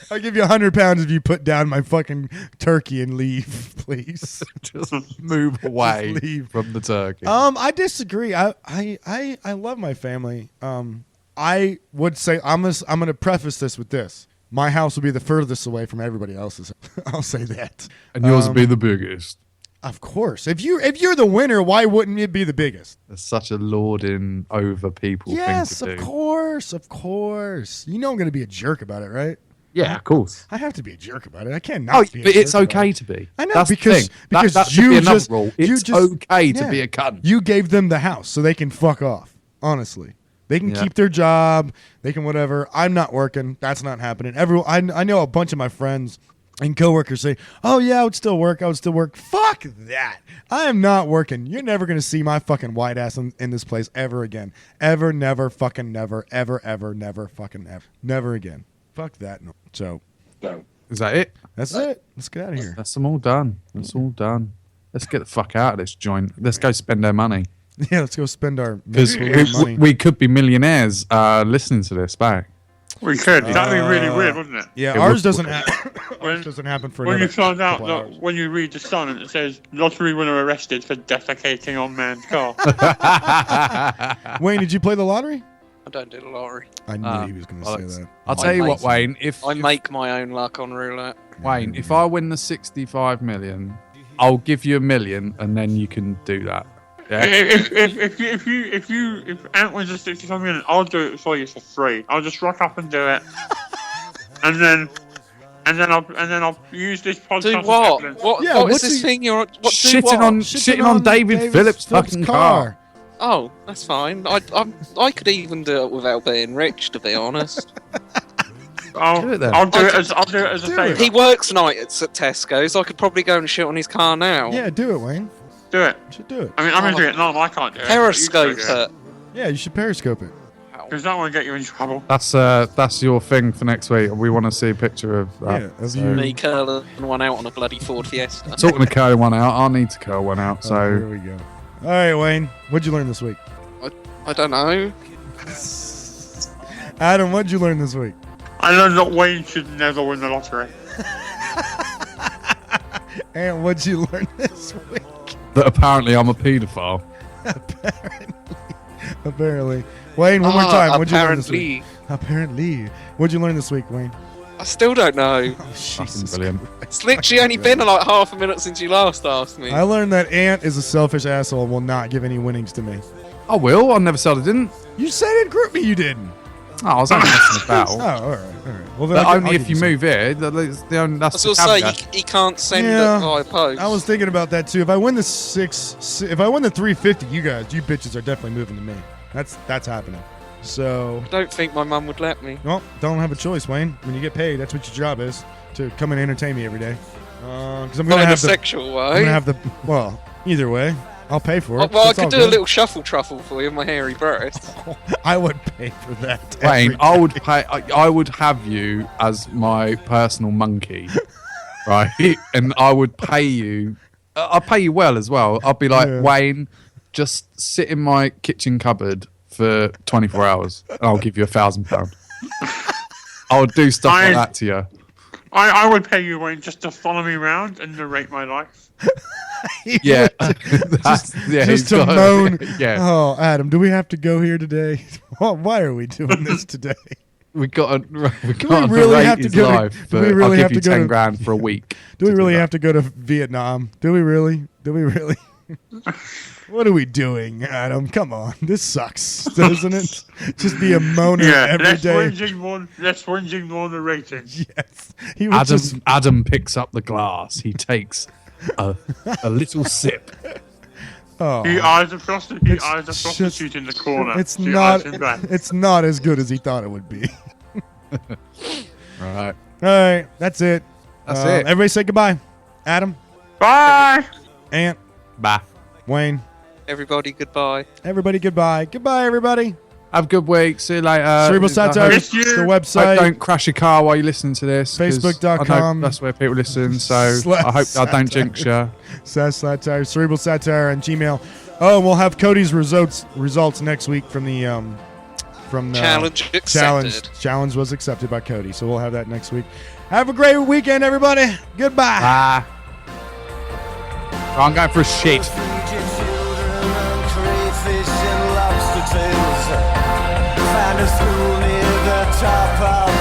I'll give you £100 if you put down my fucking turkey and leave, please. Just move away Just leave. from the turkey. I disagree. I love my family. I would say I'm gonna preface this with this. My house will be the furthest away from everybody else's. I'll say that. And yours will be the biggest. Of course. If you're the winner, why wouldn't it be the biggest? It's such a lording over people Yes, thing to of do. course. You know I'm going to be a jerk about it, right? Yeah, of course. I have to be a jerk about it. I can't Oh, not be a but jerk it's about okay it. to be. I know, That's because the thing. That should you be another just rule. you It's just- okay to yeah. be a cunt. You gave them the house so they can fuck off. Honestly, they can Yeah. keep their job. They can whatever. I'm not working. That's not happening. Everyone, I know a bunch of my friends and coworkers say, "Oh yeah, I would still work. Fuck that. I am not working. You're never gonna see my fucking white ass in this place ever again. Ever, never, fucking never, ever, ever, never, fucking ever, never again. Fuck that. No. So, Is that it? that's it. Let's get out of here. That's them all done. That's all done. Let's get the fuck out of this joint. Let's go spend our money. Yeah, let's go spend our Because money. we could be millionaires listening to this back. We could. That'd be really weird, wouldn't it? Yeah, It ours would- doesn't happen for When you another found out couple that hours. when you read the Sun and it says lottery winner arrested for defecating on man's car. Wayne, did you play the lottery? I don't do the lottery. I knew he was going to say that. I'll tell you what, Wayne. I make my own luck on roulette. Wayne, if I win the 65 million, I'll give you $1 million, and then you can do that. Yeah. If Ant wins the 65 million, I'll do it for you for free. I'll just rock up and do it, and then I'll use this podcast. Do as what? evidence. What Yeah, is what's this he- thing you're on? What, do Shitting what? on David Phillips' fucking car. Oh, that's fine. I could even do it without being rich, to be honest. I'll Do it then. do it as a favour. He works nights at Tesco's. I could probably go and shit on his car now. Yeah, do it, Wayne. Do it. You should do it. I mean, I'm in Vietnam. I can't do it. Periscope it. Yeah, you should periscope it. Because that won't get you in trouble. That's your thing for next week. We want to see a picture of that. Yeah, of So- you. Me curling one out on a bloody Ford Fiesta. Talking to curl one out, I need to curl one out. Oh, here So we go. All right, Wayne. What'd you learn this week? I don't know. Adam, what'd you learn this week? I learned that Wayne should never win the lottery. And what'd you learn this week? that apparently I'm a paedophile. Apparently. Wayne, one more time. What'd you learn this apparently. week? Apparently. What'd you learn this week, Wayne? I still don't know. Jesus Brilliant. It's literally only been like half a minute since you last asked me. I learned that Ant is a selfish asshole and will not give any winnings to me. I will. I never said I didn't. You said in group me you didn't. Oh, I was only messing about. Oh, all right. Well, then But I'll only give if you some. move here. That's I the was gonna say caveat. he can't send Yeah. it via post. I was thinking about that too. If I win the if I win the 350, you bitches are definitely moving to me. That's happening. So, I don't think my mum would let me. well, don't have a choice, Wayne. When you get paid, that's what your job is, to come and entertain me every day. Because I'm Not gonna in a have the, sexual I'm way. gonna have the. Well, either way, I'll pay for it. Well, I It's all could do a good. little shuffle truffle for you with my hairy breast. I would pay for that. Wayne, every I would day. pay. I would have you as my personal monkey, right? And I would pay you. I'll pay you well as well. I'll be like, Yeah. Wayne, just sit in my kitchen cupboard for 24 hours, and I'll give you £1,000. I would do stuff like that to you. I would pay you, Wayne, just to follow me around and narrate my life. Yeah, that's, yeah, Just he's to got- moan. Yeah, Oh, Adam, do we have to go here today? Why are we doing this today? we got to really narrate have to his go to- life, do but we really I'll have give you to go 10 to- grand for a week. Do we to really that. have to go to Vietnam? Do we really? What are we doing, Adam? Come on. This sucks, doesn't it? Just be a moaner every less day. whinging, more narrating. Yes. He would just Adam picks up the glass. He takes a little sip. oh, He eyes a prostitute. It's in the corner. it's She not eyes him back. it's not as good as he thought it would be. Right. All right, that's it. That's it. Everybody say goodbye. Adam, Bye. Ant, Bye. Wayne, Everybody, goodbye. everybody goodbye. Goodbye, everybody. Have a good week. See you later. Cerebral Satire, Miss you. the Hope website. don't crash your car while you listen to this. 'cause Facebook.com. I know that's where people listen. So I hope I don't jinx you. Satire, Cerebral Satire, and Gmail. Oh, and we'll have Cody's results next week from the Challenge accepted. Challenge was accepted by Cody, so we'll have that next week. Have a great weekend, everybody. Goodbye. Bye. I'm going for a shit. Find a school near the top of